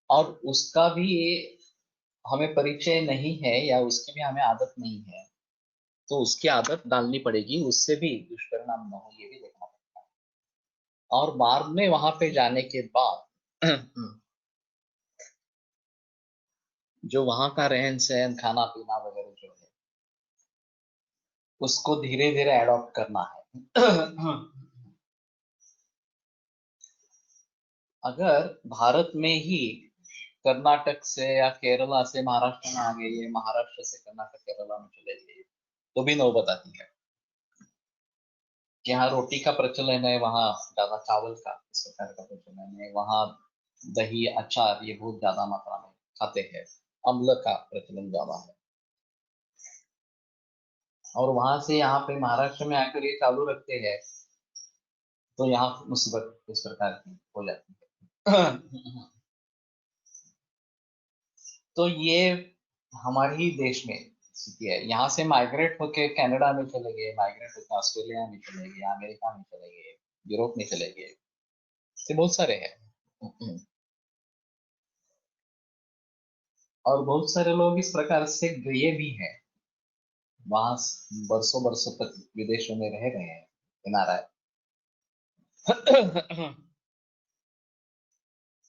और उसका भी हमें परिचय नहीं है या उसकी भी हमें आदत नहीं है, तो उसकी आदत डालनी पड़ेगी, उससे भी दुष्परिणाम न हो ये भी देखना पड़ेगा। और बाद में वहां पे जाने के बाद जो वहां का रहन सहन, खाना पीना वगैरह जो है, उसको धीरे धीरे एडॉप्ट करना है। अगर भारत में ही कर्नाटक से या केरला से महाराष्ट्र में आ गए, ये महाराष्ट्र से कर्नाटक केरला में चले गए, तो भी नौबत आती है। यहाँ रोटी का प्रचलन है, वहाँ ज्यादा चावल का इस प्रकार का प्रचलन है, वहाँ दही अचार ये बहुत ज्यादा मात्रा में खाते हैं, अम्ल का प्रचलन ज्यादा है। और वहां से यहाँ पे महाराष्ट्र में आकर ये चालू रखते हैं, तो यहाँ मुसीबत इस प्रकार की हो जाती है। तो ये हमारे ही देश में स्थिति है। यहाँ से माइग्रेट होके कनाडा में चले गए, माइग्रेट होकर ऑस्ट्रेलिया में चले गए, अमेरिका में चले गए, यूरोप में चले गए, ऐसे बहुत सारे हैं। और बहुत सारे लोग इस प्रकार से गए भी हैं, वहां बरसों बरसों तक विदेशों में रह गए हैं, एनआरआई।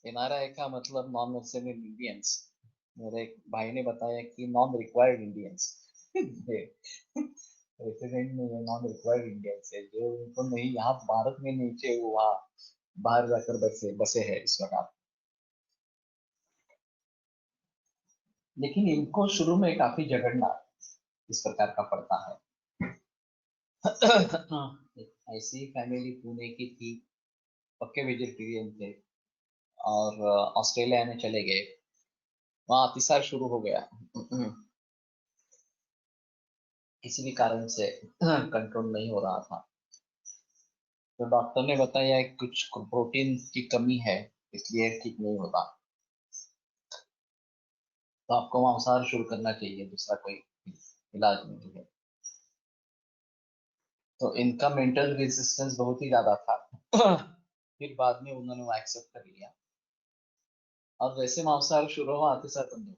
एनआरआई का मतलब नॉन रेसिडेंट इंडियंस। मेरे एक भाई ने बताया कि नॉन रिक्वायर्ड इंडियंस। रेसिडेंट में ये नॉन रिक्वायर्ड इंडियंस है, जो उनको नहीं, यहाँ भारत में नहीं चाहिए, वो वहाँ बाहर जाकर बसे बसे है इस प्रकार। लेकिन इनको शुरू में काफी झगड़ना इस प्रकार का पड़ता है। ऐसी फैमिली पुणे की थी, पक्के वेजिटेरियन थे, और ऑस्ट्रेलिया में चले गए, वहां अतिसार शुरू हो गया। किसी भी कारण से कंट्रोल नहीं हो रहा था, तो डॉक्टर ने बताया कि कुछ प्रोटीन की कमी है, इसलिए ठीक नहीं होता, तो आपको मांसाहार शुरू करना चाहिए, दूसरा कोई इलाज नहीं है। तो इनका मेंटल रेजिस्टेंस बहुत ही ज्यादा था। फिर बाद में उन्होंने वो एक्सेप्ट कर लिया, और वैसे मांसाहार शुरू हुआ, अतिसार बंद हो गया।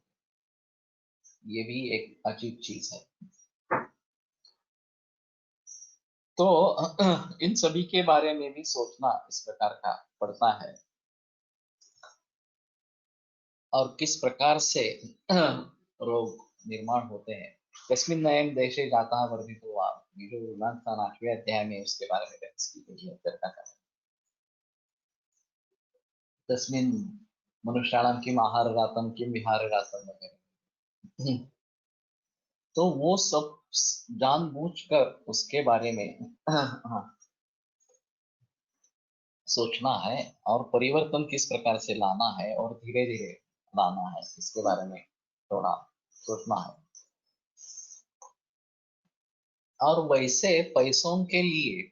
ये भी एक अजीब चीज है। तो इन सभी के बारे में भी सोचना इस प्रकार का पड़ता है, और किस प्रकार से रोग निर्माण होते हैं। कस्मिन् नयन देशे जातः वर्धितो वा, वीरो 8वें अध्याय में उसके बारे में बहस की गई है, चर्चा कर। तस्मिन् मनुष्याणाम किम आहार जातम किम विहार जातम वगैरह। तो वो सब जानबूझकर उसके बारे में सोचना है, और परिवर्तन किस प्रकार से लाना है और धीरे धीरे लाना है, इसके बारे में थोड़ा सोचना है। और वैसे पैसों के लिए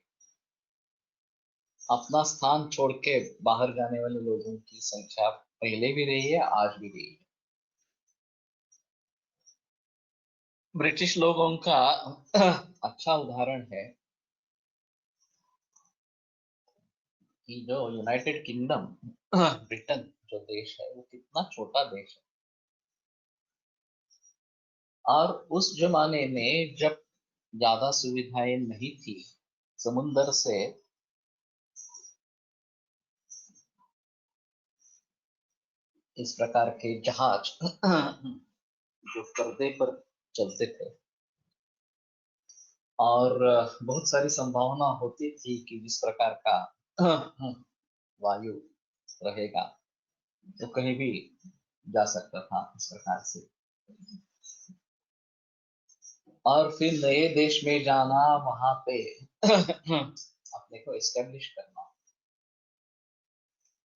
अपना स्थान छोड़ के बाहर जाने वाले लोगों की संख्या पहले भी रही है, आज भी रही है। ब्रिटिश लोगों का अच्छा उदाहरण है कि जो यूनाइटेड किंगडम, ब्रिटेन जो देश है, वो कितना छोटा देश है। और उस जमाने में जब ज्यादा सुविधाएं नहीं थी, समुंदर से इस प्रकार के जहाज जो पर्दे पर चलते थे, और बहुत सारी संभावना होती थी कि जिस प्रकार का वायु रहेगा, तो कहीं भी जा सकता था इस प्रकार से। और फिर नए देश में जाना, वहां पे अपने को एस्टेब्लिश करना,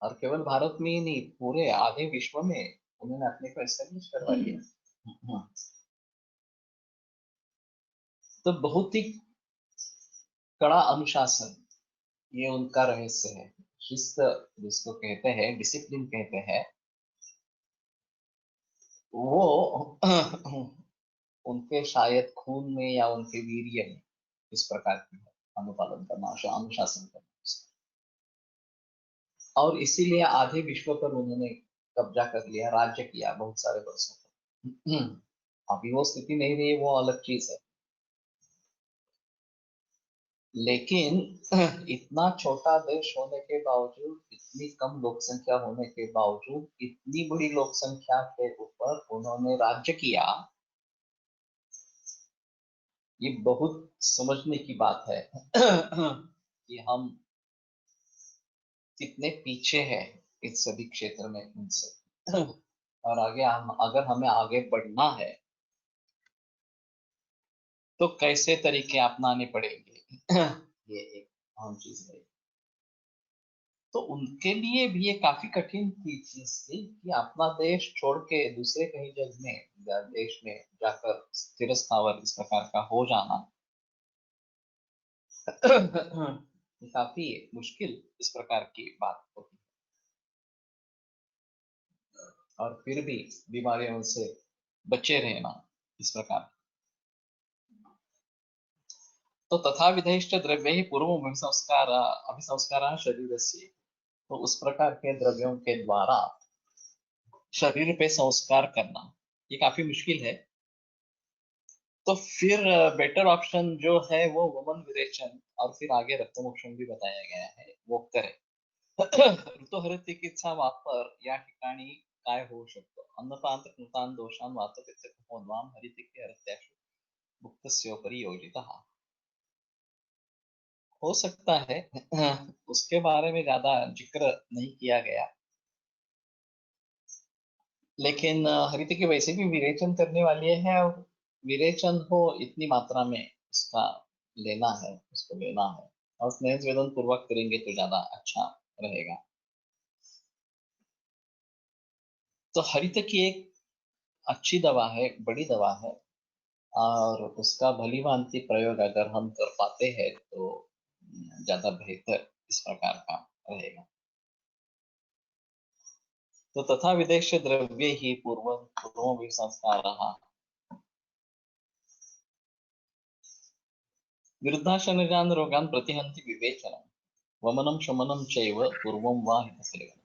और केवल भारत में ही नहीं, पूरे आधे विश्व में उन्होंने अपने को एस्टेब्लिश करवा लिया। तो बहुत ही कड़ा अनुशासन, ये उनका रहस्य है। शिस्त जिसको कहते हैं, डिसिप्लिन कहते हैं, वो उनके शायद खून में या उनके वीर्य में इस प्रकार की है, अनुपालन करना, अनुशासन करना। और इसीलिए आधे विश्व पर उन्होंने कब्जा कर लिया, राज्य किया बहुत सारे वर्षों तक। अभी वो स्थिति नहीं रही, वो अलग चीज है। लेकिन इतना छोटा देश होने के बावजूद, इतनी कम लोक संख्या होने के बावजूद, इतनी बड़ी लोक संख्या के ऊपर उन्होंने राज्य किया, ये बहुत समझने की बात है कि हम कितने पीछे हैं इस सभी क्षेत्र में उनसे। और आगे हम, अगर हमें आगे बढ़ना है, तो कैसे तरीके अपनाने पड़ेंगे। ये एक अहम चीज है। तो उनके लिए भी ये काफी कठिन थी चीज थी कि अपना देश छोड़ के दूसरे कहीं जग में या देश में जाकर स्थिर स्थावर इस प्रकार का हो जाना, ये काफी मुश्किल इस प्रकार की बात होती है और फिर भी बीमारियों से बचे रहना इस प्रकार। तो तथा विधेष्ट द्रव्य ही पूर्व अभिसंस्कार शरीर से, तो उस प्रकार के द्रव्यों के द्वारा शरीर पे संस्कार करना ये काफी मुश्किल है। तो फिर बेटर ऑप्शन जो है वो वमन विरेचन और फिर आगे रक्तमोक्षण भी बताया गया है वो करे। ऋतुहर चिकित्सा वापर या ठिकाणी काय होऊ शकतो? अन्नपान कृतान दोषान वातपित्त कफोद्वाम हरितिके हरत्याशु मुक्तस्योपरि योजितः। हो सकता है उसके बारे में ज्यादा जिक्र नहीं किया गया, लेकिन हरितिकी वैसे भी विरेचन करने वाली है और विरेचन हो इतनी मात्रा में उसका लेना है, उसको लेना है और स्नेह वेदन पूर्वक करेंगे तो ज्यादा अच्छा रहेगा। तो हरितकी एक अच्छी दवा है, बड़ी दवा है और उसका भली भांति प्रयोग अगर हम कर पाते हैं तो ज्यादा बेहतर इस प्रकार का रहेगा। तो तथा विदेश द्रव्य ही पूर्व भी संस्कार विरुद्धाशनजान रोगान प्रतिहंति विवेचनम वमनम शमनम चैव पूर्वम वा हितसेवनम।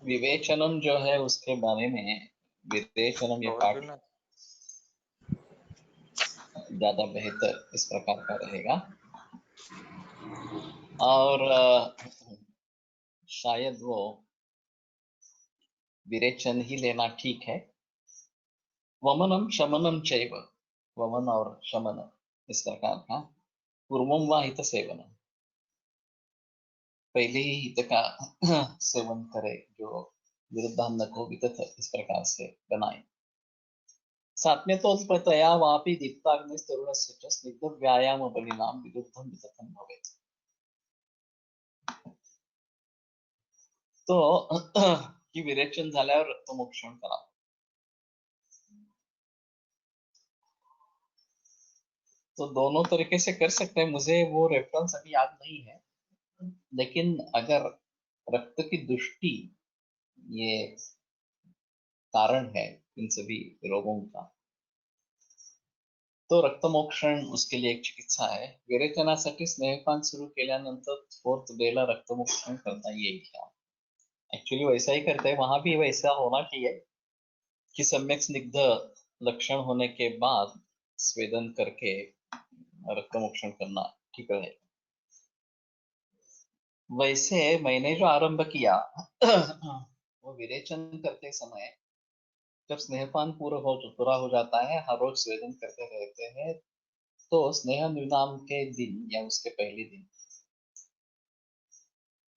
विवेचनम जो है उसके बारे में विवेचनम ये पाठ ज्यादा बेहतर इस प्रकार का रहेगा और शायद वो विरेचन ही लेना ठीक है। वमनम शमनम चैव, वमन और शमन इस प्रकार का पूर्वम वा हित सेवनम, पहले ही हित का सेवन करे जो विरुद्धान्न को वितथ इस प्रकार से बनाए। साथ में तो तया वापि दीप्ताग्निस्तरुणस्य च स्निग्ध व्यायाम बलिनाम विरुद्धम वितथम भवेत्। तो की विरेचन झाल्यावर रक्तमोक्षण करा। तो दोनों तरीके से कर सकते हैं, मुझे वो रेफरेंस अभी याद नहीं है, लेकिन अगर रक्त की दुष्टि ये कारण है इन सभी रोगों का, तो रक्तमोक्षण उसके लिए एक चिकित्सा है। विरेचनासाठी स्नेहपान सुरू केल्यानंतर फोर्थ डेला रक्तमोक्षण करता येईल क्या? एक्चुअली वैसा ही करते हैं, वहां भी वैसा होना चाहिए कि सम्यक स्निग्ध लक्षण होने के बाद स्वेदन करके रक्तमोक्षण करना ठीक रहेगा। वैसे मैंने जो आरंभ किया वो विरेचन करते समय जब स्नेहपान पूरा हो जाता है, हर रोज स्वेदन करते रहते हैं, तो स्नेह निनाम के दिन या उसके पहले दिन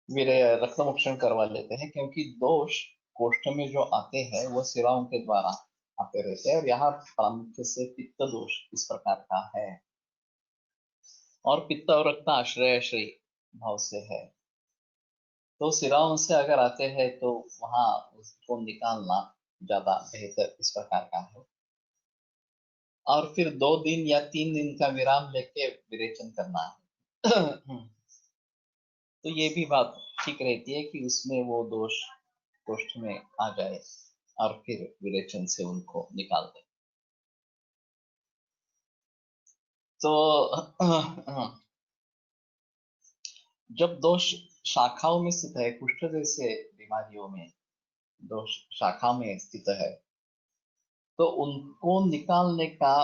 वीरे रक्तमोक्षण करवा लेते हैं, क्योंकि दोष कोष्ठ में जो आते हैं वो सिराओं के द्वारा आते रहते हैं और यहाँ प्रामुख्य से पित्त दोष इस प्रकार का है और पित्त और रक्त आश्रय भाव से है, तो सिराओं से अगर आते हैं तो वहां उसको निकालना ज्यादा बेहतर इस प्रकार का है और फिर 2 दिन या 3 दिन का विराम लेके विरेचन करना है। तो ये भी बात ठीक रहती है कि उसमें वो दोष कोष्ठ में आ जाए और फिर विरेचन से उनको निकाल दें। तो जब दोष शाखाओं में स्थित है, कुष्ठ जैसे बीमारियों में दोष शाखा में स्थित है, तो उनको निकालने का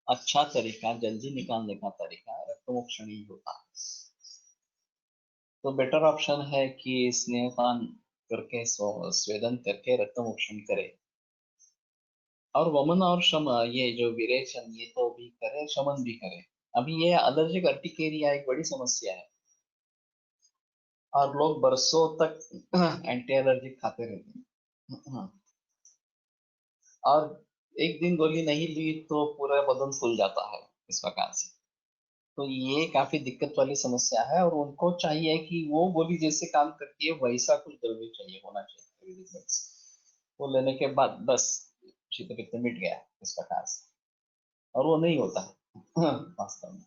अच्छा तरीका, जल्दी निकालने का तरीका रक्तमोक्षण ही होता है। तो बेटर ऑप्शन है कि स्नेहपान करके स्वेदन करके रक्तमोक्षण करे और वमन और शम ये जो विरेचन ये तो भी करे, शमन भी करे। अभी ये एलर्जिक अर्टिकेरिया एक बड़ी समस्या है और लोग बरसों तक एंटी एलर्जिक खाते रहते हैं और एक दिन गोली नहीं ली तो पूरा बदन फूल जाता है इस प्रकार से। तो ये काफी दिक्कत वाली समस्या है और उनको चाहिए कि वो गोली जैसे काम करती है वैसा कुछ द्रव्य चाहिए, होना चाहिए आयुर्वेदिक मेडिसिन। वो लेने के बाद बस शीत पित्त मिट गया इस प्रकार से, और वो नहीं होता है। वास्तव में।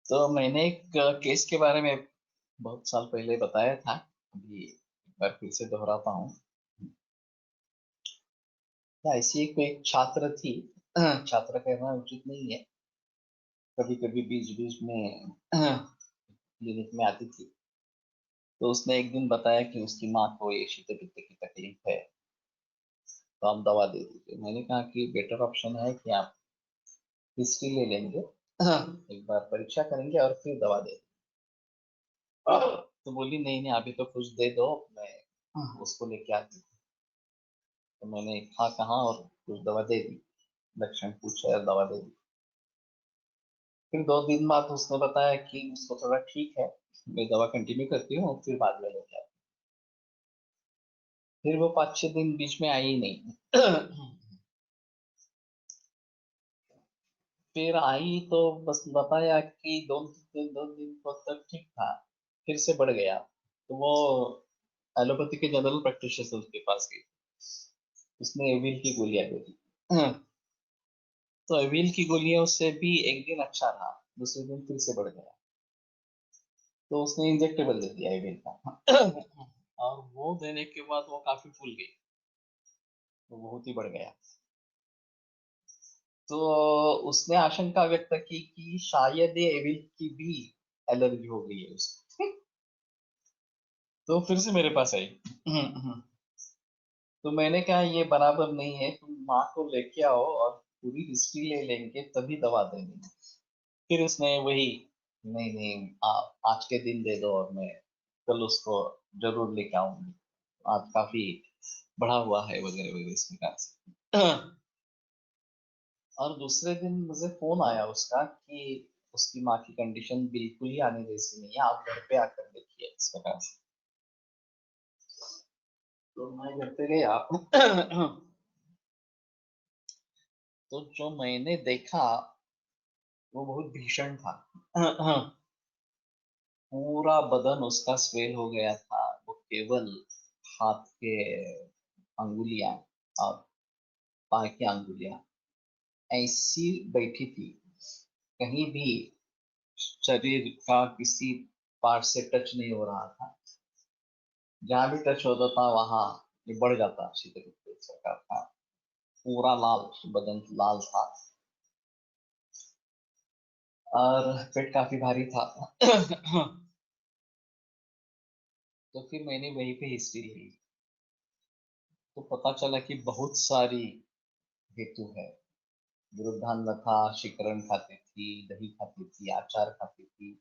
तो मैंने एक केस के बारे में बहुत साल पहले बताया था, अभी एक बार फिर से दोहराता हूँ। ऐसी ही कोई एक छात्र थी, छात्र कहना उचित नहीं है, कभी कभी बीच बीच में क्लिनिक में आती थी। तो उसने एक दिन बताया कि उसकी माँ को ये शीत पित्त की तकलीफ है, तो आप दवा दे दीजिए। मैंने कहा कि बेटर ऑप्शन है कि आप हिस्ट्री ले लेंगे, एक बार परीक्षा करेंगे और फिर दवा दे देंगे। तो बोली नहीं नहीं, अभी तो कुछ दे दो, मैं उसको लेके आती हूँ। तो मैंने हाँ कहा और कुछ दवा दे दी, लक्षण पूछे और दवा दे दी। फिर 2 दिन बाद उसने बताया कि उसको थोड़ा ठीक है, मैं दवा कंटिन्यू करती हूँ, फिर बाद में लेके आती हूँ। फिर वो 5-6 दिन बीच में आई ही नहीं। फिर आई तो बस बताया कि 2 दिन को तक ठीक था, फिर से बढ़ गया। तो वो एलोपैथी के जनरल प्रैक्टिशनर के पास गई, उसने एविल की गोलियां दे दी। तो एविल की गोलियों से भी एक दिन अच्छा रहा, दूसरे दिन फिर से बढ़ गया। तो उसने इंजेक्टेबल दे दिया एविल का। और वो देने के बाद वो काफी फूल गई, वो बहुत ही बढ़ गया। तो उसने आशंका व्यक्त की कि शायद ये एविल की भी एलर्जी हो गई है उसको। तो फिर से मेरे पास आई। तो मैंने कहा ये बराबर नहीं है, तुम माँ को लेके आओ और पूरी हिस्ट्री ले लेंगे तभी दवा देंगे। फिर उसने वही, नहीं नहीं आज के दिन दे दो और मैं कल उसको जरूर लेके आऊंगी, आज काफी बढ़ा हुआ है वगैरह वगैरह इस प्रकार से। और दूसरे दिन मुझे फोन आया उसका कि उसकी माँ की कंडीशन बिल्कुल ही आने जैसी नहीं है, आप घर पे आकर देखिए इस प्रकार से। तो मैं घर पे गया। तो जो मैंने देखा वो बहुत भीषण था। पूरा बदन उसका स्वेल हो गया था, वो केवल हाथ के अंगुलियां और पाँव की अंगुलियां ऐसी बैठी थी, कहीं भी शरीर का किसी पार्ट से टच नहीं हो रहा था। जहां भी टच होता था वहां ये बढ़ जाता, शीतल प्रकार था। पूरा लाल, बदन लाल था और पेट काफी भारी था। तो फिर मैंने वहीं पे हिस्ट्री ली, तो पता चला कि बहुत सारी हेतु है। वृद्धान्न था, शिकरण खाती थी, दही खाती थी, अचार खाती थी,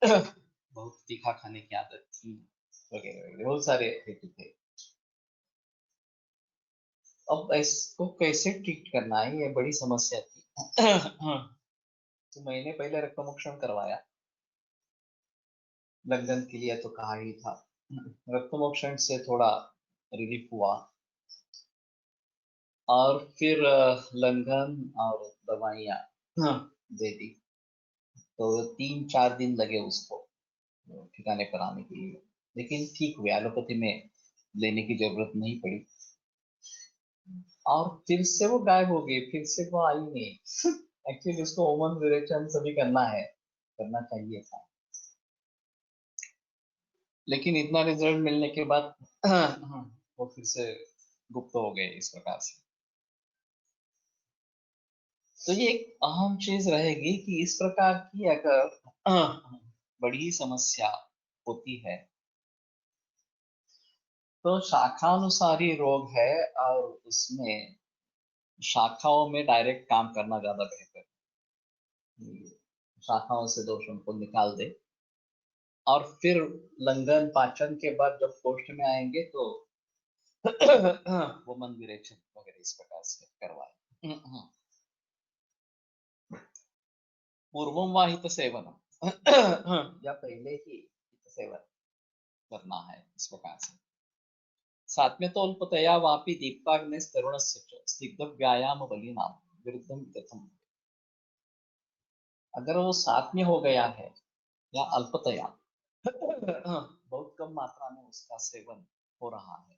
बहुत तीखा खाने की आदत थी, वगैरह वगैरह बहुत सारे हेतु थे। अब इसको कैसे ट्रीट करना है ये बड़ी समस्या थी। तो मैंने पहले रक्तमोक्षण करवाया, लंदन के लिए तो कहा ही था। रक्तमोक्षण से थोड़ा रिलीफ हुआ, और फिर लंदन और दवाइयाँ दे दी। तो 3-4 दिन लगे उसको ठिकाने पर आने के लिए, लेकिन ठीक हुए, एलोपैथी में लेने की जरूरत नहीं पड़ी। और फिर से वो गायब हो गई, फिर से वो आई नहीं। एक्चुअली उसको ओमन विरेचन सभी करना है, करना चाहिए था, लेकिन इतना रिजल्ट मिलने के बाद वो फिर से गुप्त हो गए इस प्रकार से। तो ये एक अहम चीज रहेगी कि इस प्रकार की अगर बड़ी समस्या होती है तो शाखानुसारी रोग है, और उसमें शाखाओं में डायरेक्ट काम करना ज्यादा बेहतर है। शाखाओं से दोषों को निकाल दे, और फिर लंघन पाचन के बाद जब कोष्ठ में आएंगे तो वो मन विरेचन वगैरह इस प्रकार से करवाए। पूर्वम वाहित सेवनम, या पहले ही हित सेवन करना है इस प्रकार से। साथ में तो अल्पतया वापी दीप्ताग्नि तरुणस्य च स्निग्ध व्यायाम बलिनाम विरुद्धम विदथम। अगर वो साथ में हो गया है या अल्पतया, बहुत कम मात्रा में उसका सेवन हो रहा है,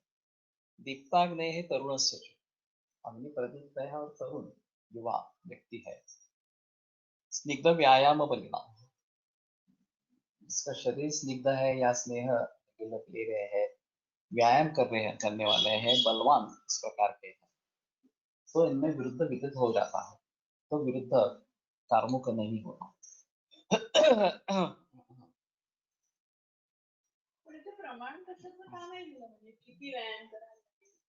दीप्ताग्नि है तरुणस्य च, अग्नि प्रदीप्त है और तरुण, युवा व्यक्ती है, स्निग्ध व्यायाम बलिना, इसका शरीर स्निग्ध है या स्नेह ले रहे हैं, व्यायाम कर रहे हैं, करने वाले हैं, बलवान इस प्रकार के हैं, तो इनमें विरुद्ध विदित हो जाता है, तो विरुद्ध कार्मुक नहीं होता। पण इथे प्रमाण कशाचं का नाही दिलं म्हणजे किती व्यायाम करायला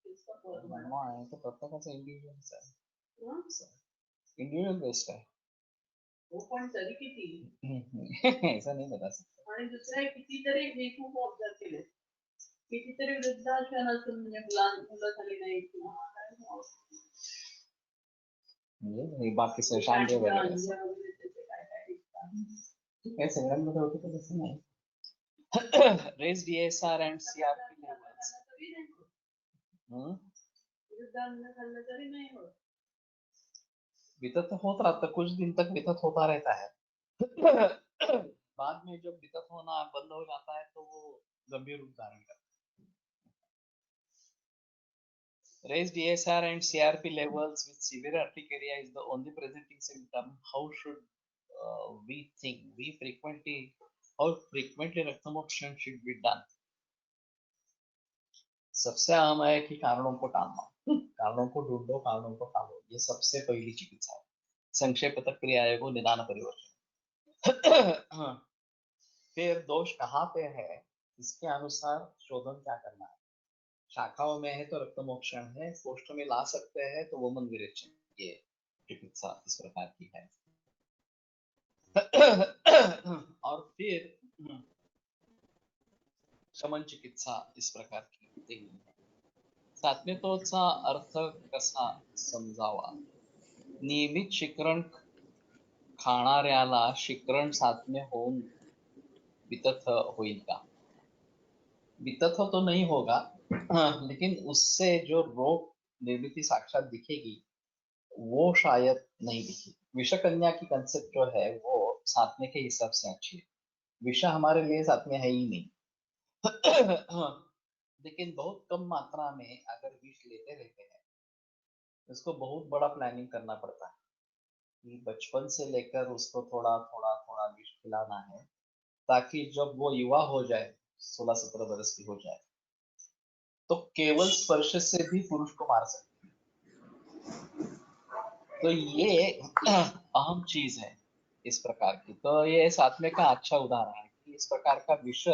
इसका फरक म्हणवा आहे तो प्रत्येकाचा इंडिव्हिज्युअल आहे, हं? इंडिव्हिज्युअल बेस्ट आहे। हो पण तरी किती ऐसा नहीं बता सकता। आणि दुसरे कितीतरी मी खूप ऑब्झर्व केले, कितीतरी वृद्धाश्रमातून म्हणजे मुलं झाली नाही किंवा काय म्हणजे बाकी शांती वगैरे वगैरे त्याचे काय काय दिसतात. हे सगळ्यांमध्ये होतं तर तसं नाही। Raise DSR and CRP levels. तरी नाही होत. हम्म? वृद्धांना खाल्लं तरी नाही होत. वितत होता रहता, कुछ दिन तक वितत होता रहता है। बाद में जब वितत होना बंद हो जाता है तो वो गंभीर रूप धारण करता है। Raised DSR and CRP levels with severe urticaria is the only presenting symptom. How should we think? How frequently रक्तमोक्षण should be done? सबसे अहम है कि कारणों को टालना, कारणों को ढूंढो, कारणों को टालो, ये सबसे पहली चिकित्सा है। संक्षेप तक क्रियाएं को निदान परिवर्तन। फिर दोष कहाँ पे है, इसके अनुसार शोधन क्या करना है। शाखाओं में है तो रक्तमोक्षण है, कोष्ठ में ला सकते हैं तो वमन विरेचन, ये चिकित्सा इस प्रकार की है। और फिर शमन चिकित्सा इस प्रकार की है। सात्म्यतोचा अर्थ कसा समजावा, नियमित शिकरण खाणाऱ्याला शिकरण सात्म्य होऊन वितथ होईल का? वितथ तो नहीं होगा, लेकिन उससे जो रोग निर्मिति साक्षात दिखेगी वो शायद नहीं दिखी। विषकन्या की कंसेप्ट जो है वो सात्म्य के हिसाब से अच्छी है, विष हमारे लिए सात्म्य है ही नहीं। लेकिन बहुत कम मात्रा में अगर विष लेते रहते हैं, इसको बहुत बड़ा प्लानिंग करना पड़ता है कि बचपन से लेकर उसको थोड़ा थोड़ा थोड़ा विष खिलाना है, ताकि जब वो युवा हो जाए, 16-17 वर्ष की हो जाए, तो केवल स्पर्श से भी पुरुष को मार सकते हैं। तो ये अहम चीज है इस प्रकार की। तो ये सात्म्य का अच्छा उदाहरण है कि इस प्रकार का विष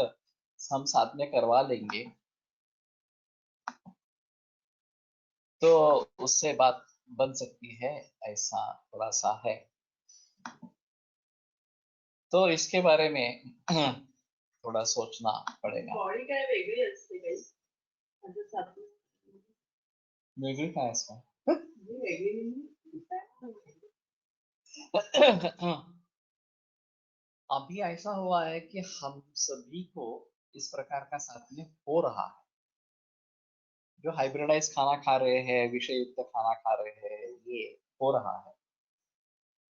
हम सात्म्य करवा लेंगे तो उससे बात बन सकती है, ऐसा थोड़ा सा है। तो इसके बारे में थोड़ा सोचना पड़ेगा। बॉडी काय वेगळी असते काही म्हणजे सात्विक वेगळी काय असं म्हणजे वेगळी अभी ऐसा हुआ है कि हम सभी को इस प्रकार का सात्म्य हो रहा है। जो हाइब्रिडाइज खाना खा रहे हैं, विषय युक्त खाना खा रहे हैं, ये हो रहा है।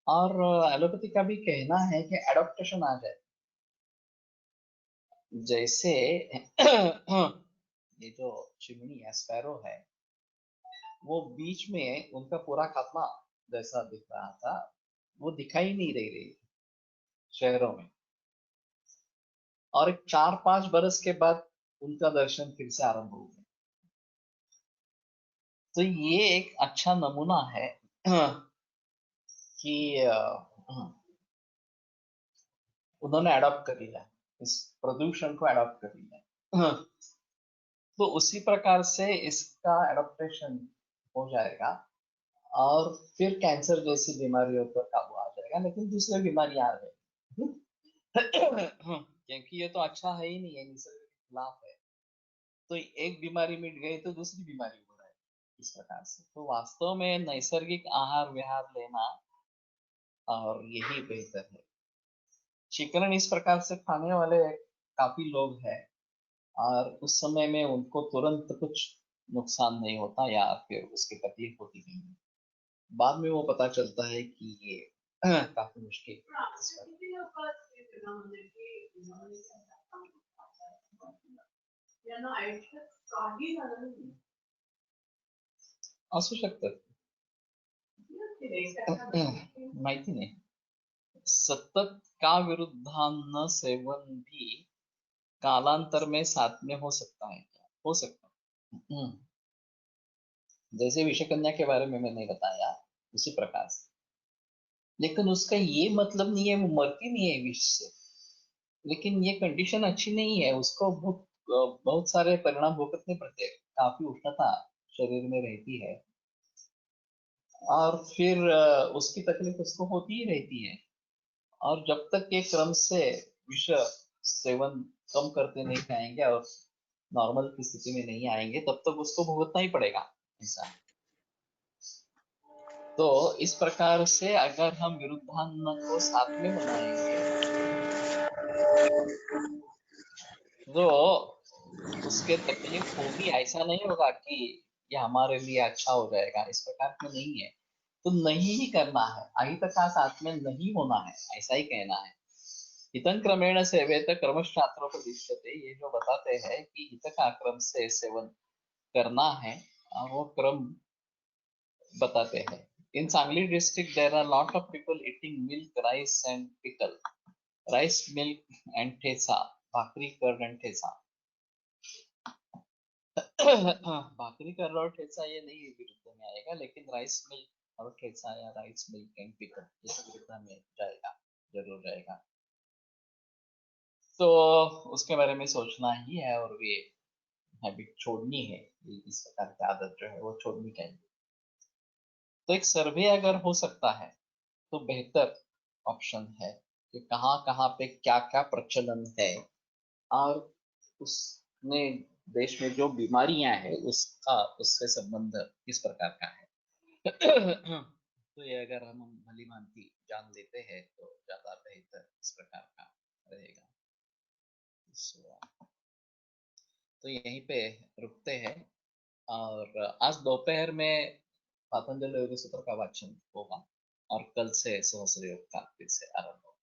और एलोपैथी का भी कहना है कि एडॉप्टेशन आ जाए। जैसे ये जो चिमनी है, स्पैरो है, वो बीच में उनका पूरा खात्मा जैसा दिख रहा था, वो दिखाई नहीं दे रही शहरों में, और 4-5 बरस के बाद उनका दर्शन फिर से आरंभ हो गया। तो ये एक अच्छा नमूना है कि उन्होंने अडॉप्ट कर लिया, इस प्रदूषण को अडॉप्ट कर लिया। तो उसी प्रकार से इसका एडॉप्टेशन हो जाएगा और फिर कैंसर जैसी बीमारियों पर काबू आ जाएगा, लेकिन दूसरी बीमारियां आ जाएगी। क्योंकि ये तो अच्छा है ही नहीं है, निसर्ग के खिलाफ है। तो एक बीमारी मिट गई तो दूसरी बीमारी हो रही है इस प्रकार से। तो वास्तव में नैसर्गिक आहार विहार लेना और यही बेहतर है। शिकरण इस प्रकार से खाने वाले काफी लोग हैं और उस समय में उनको तुरंत कुछ नुकसान नहीं होता या फिर उसकी तकलीफ होती नहीं है। बाद में वो पता चलता है कि ये काफी मुश्किल किती लोक असतील म्हणजे की यांना आयुष्यात काही झालं नाही असू शकतं। माहिती नाही. सतत का विरुद्धान्न सेवन भी कालांतर में साथ में हो सकता है क्या? हो सकता है। जैसे विषकन्या के बारे में मैंने बताया उसी प्रकार से, लेकिन उसका ये मतलब नहीं है वो मरती नहीं है विष से, लेकिन ये कंडीशन अच्छी नहीं है, उसको बहुत सारे परिणाम भुगतने पड़ते हैं, काफी उष्णता शरीर में रहती है और फिर उसकी तकलीफ उसको होती ही रहती है। और जब तक ये क्रम से विष सेवन कम करते नहीं जाएंगे और नॉर्मल की स्थिति में नहीं आएंगे तब तक उसको भुगतना ही पड़ेगा ऐसा। तो इस प्रकार से अगर हम विरुद्धान्न को साथ में बनाएंगे तो उसके तकलीफ होगी, ऐसा नहीं होगा कि ये हमारे लिए अच्छा हो जाएगा, इस प्रकार में नहीं है। तो नहीं ही करना है, अहितका साथ में नहीं होना है, ऐसा ही कहना है। हितं क्रमेण सेवेत क्रमशास्त्रोपदिश्यते, ये जो बताते हैं कि हित का क्रम से सेवन करना है और वो क्रम बताते हैं। In Sangli district there are lot of people eating milk, rice and pickle. Rice, milk and thecha, bhakri curd and thecha. Bhakri curd और ठेचा ये नहीं विरुद्ध में आएगा, लेकिन राइस मिल्क और ठेचा या राइस मिल्क एंड पिकल ये विरुद्ध में जाएगा, जरूर जाएगा। तो उसके बारे में सोचना ही है और ये हैबिट छोड़नी है, इस प्रकार की आदत जो है वो छोड़नी चाहिए। तो एक सर्वे अगर हो सकता है तो बेहतर ऑप्शन है कि कहाँ कहाँ पे क्या क्या प्रचलन है और उसने देश में जो बीमारियां हैं उसका उससे संबंध किस प्रकार का है। तो ये अगर हम भली भांति जान लेते हैं तो ज्यादा बेहतर इस प्रकार का रहेगा। तो यहीं पे रुकते हैं और आज दोपहर में पातंजलि योग सूत्र का वाचन होगा और कल से सहस्र योग का फिर से आरंभ होगा।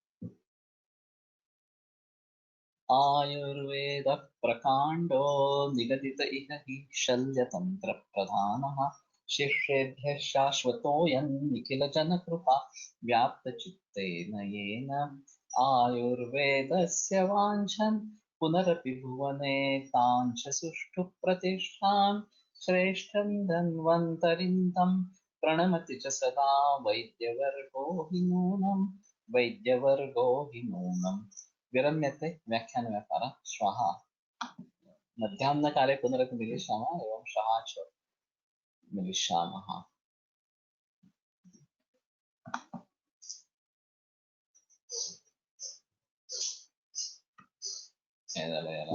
आयुर्वेद प्रकांडो निगदित इह हि शल्यतंत्र प्रधानः शिष्येभ्यः शाश्वतोऽयं निखिल जनकृपा व्याप्त चित्तेन येन आयुर्वेदस्य वाञ्छन् पुनरपि भुवने ताञ्च सुष्ठु प्रतिष्ठां श्रेष्ठं धन्वन्तरिं प्रणमति च सदा वैद्यवर्गो हि नूनम् विरम्यते व्याख्यानव्यापारः श्वः मध्याह्नकाले पुनरपि मिलिष्यामः एवं श्वः च मिलिष्यामः। एतदेव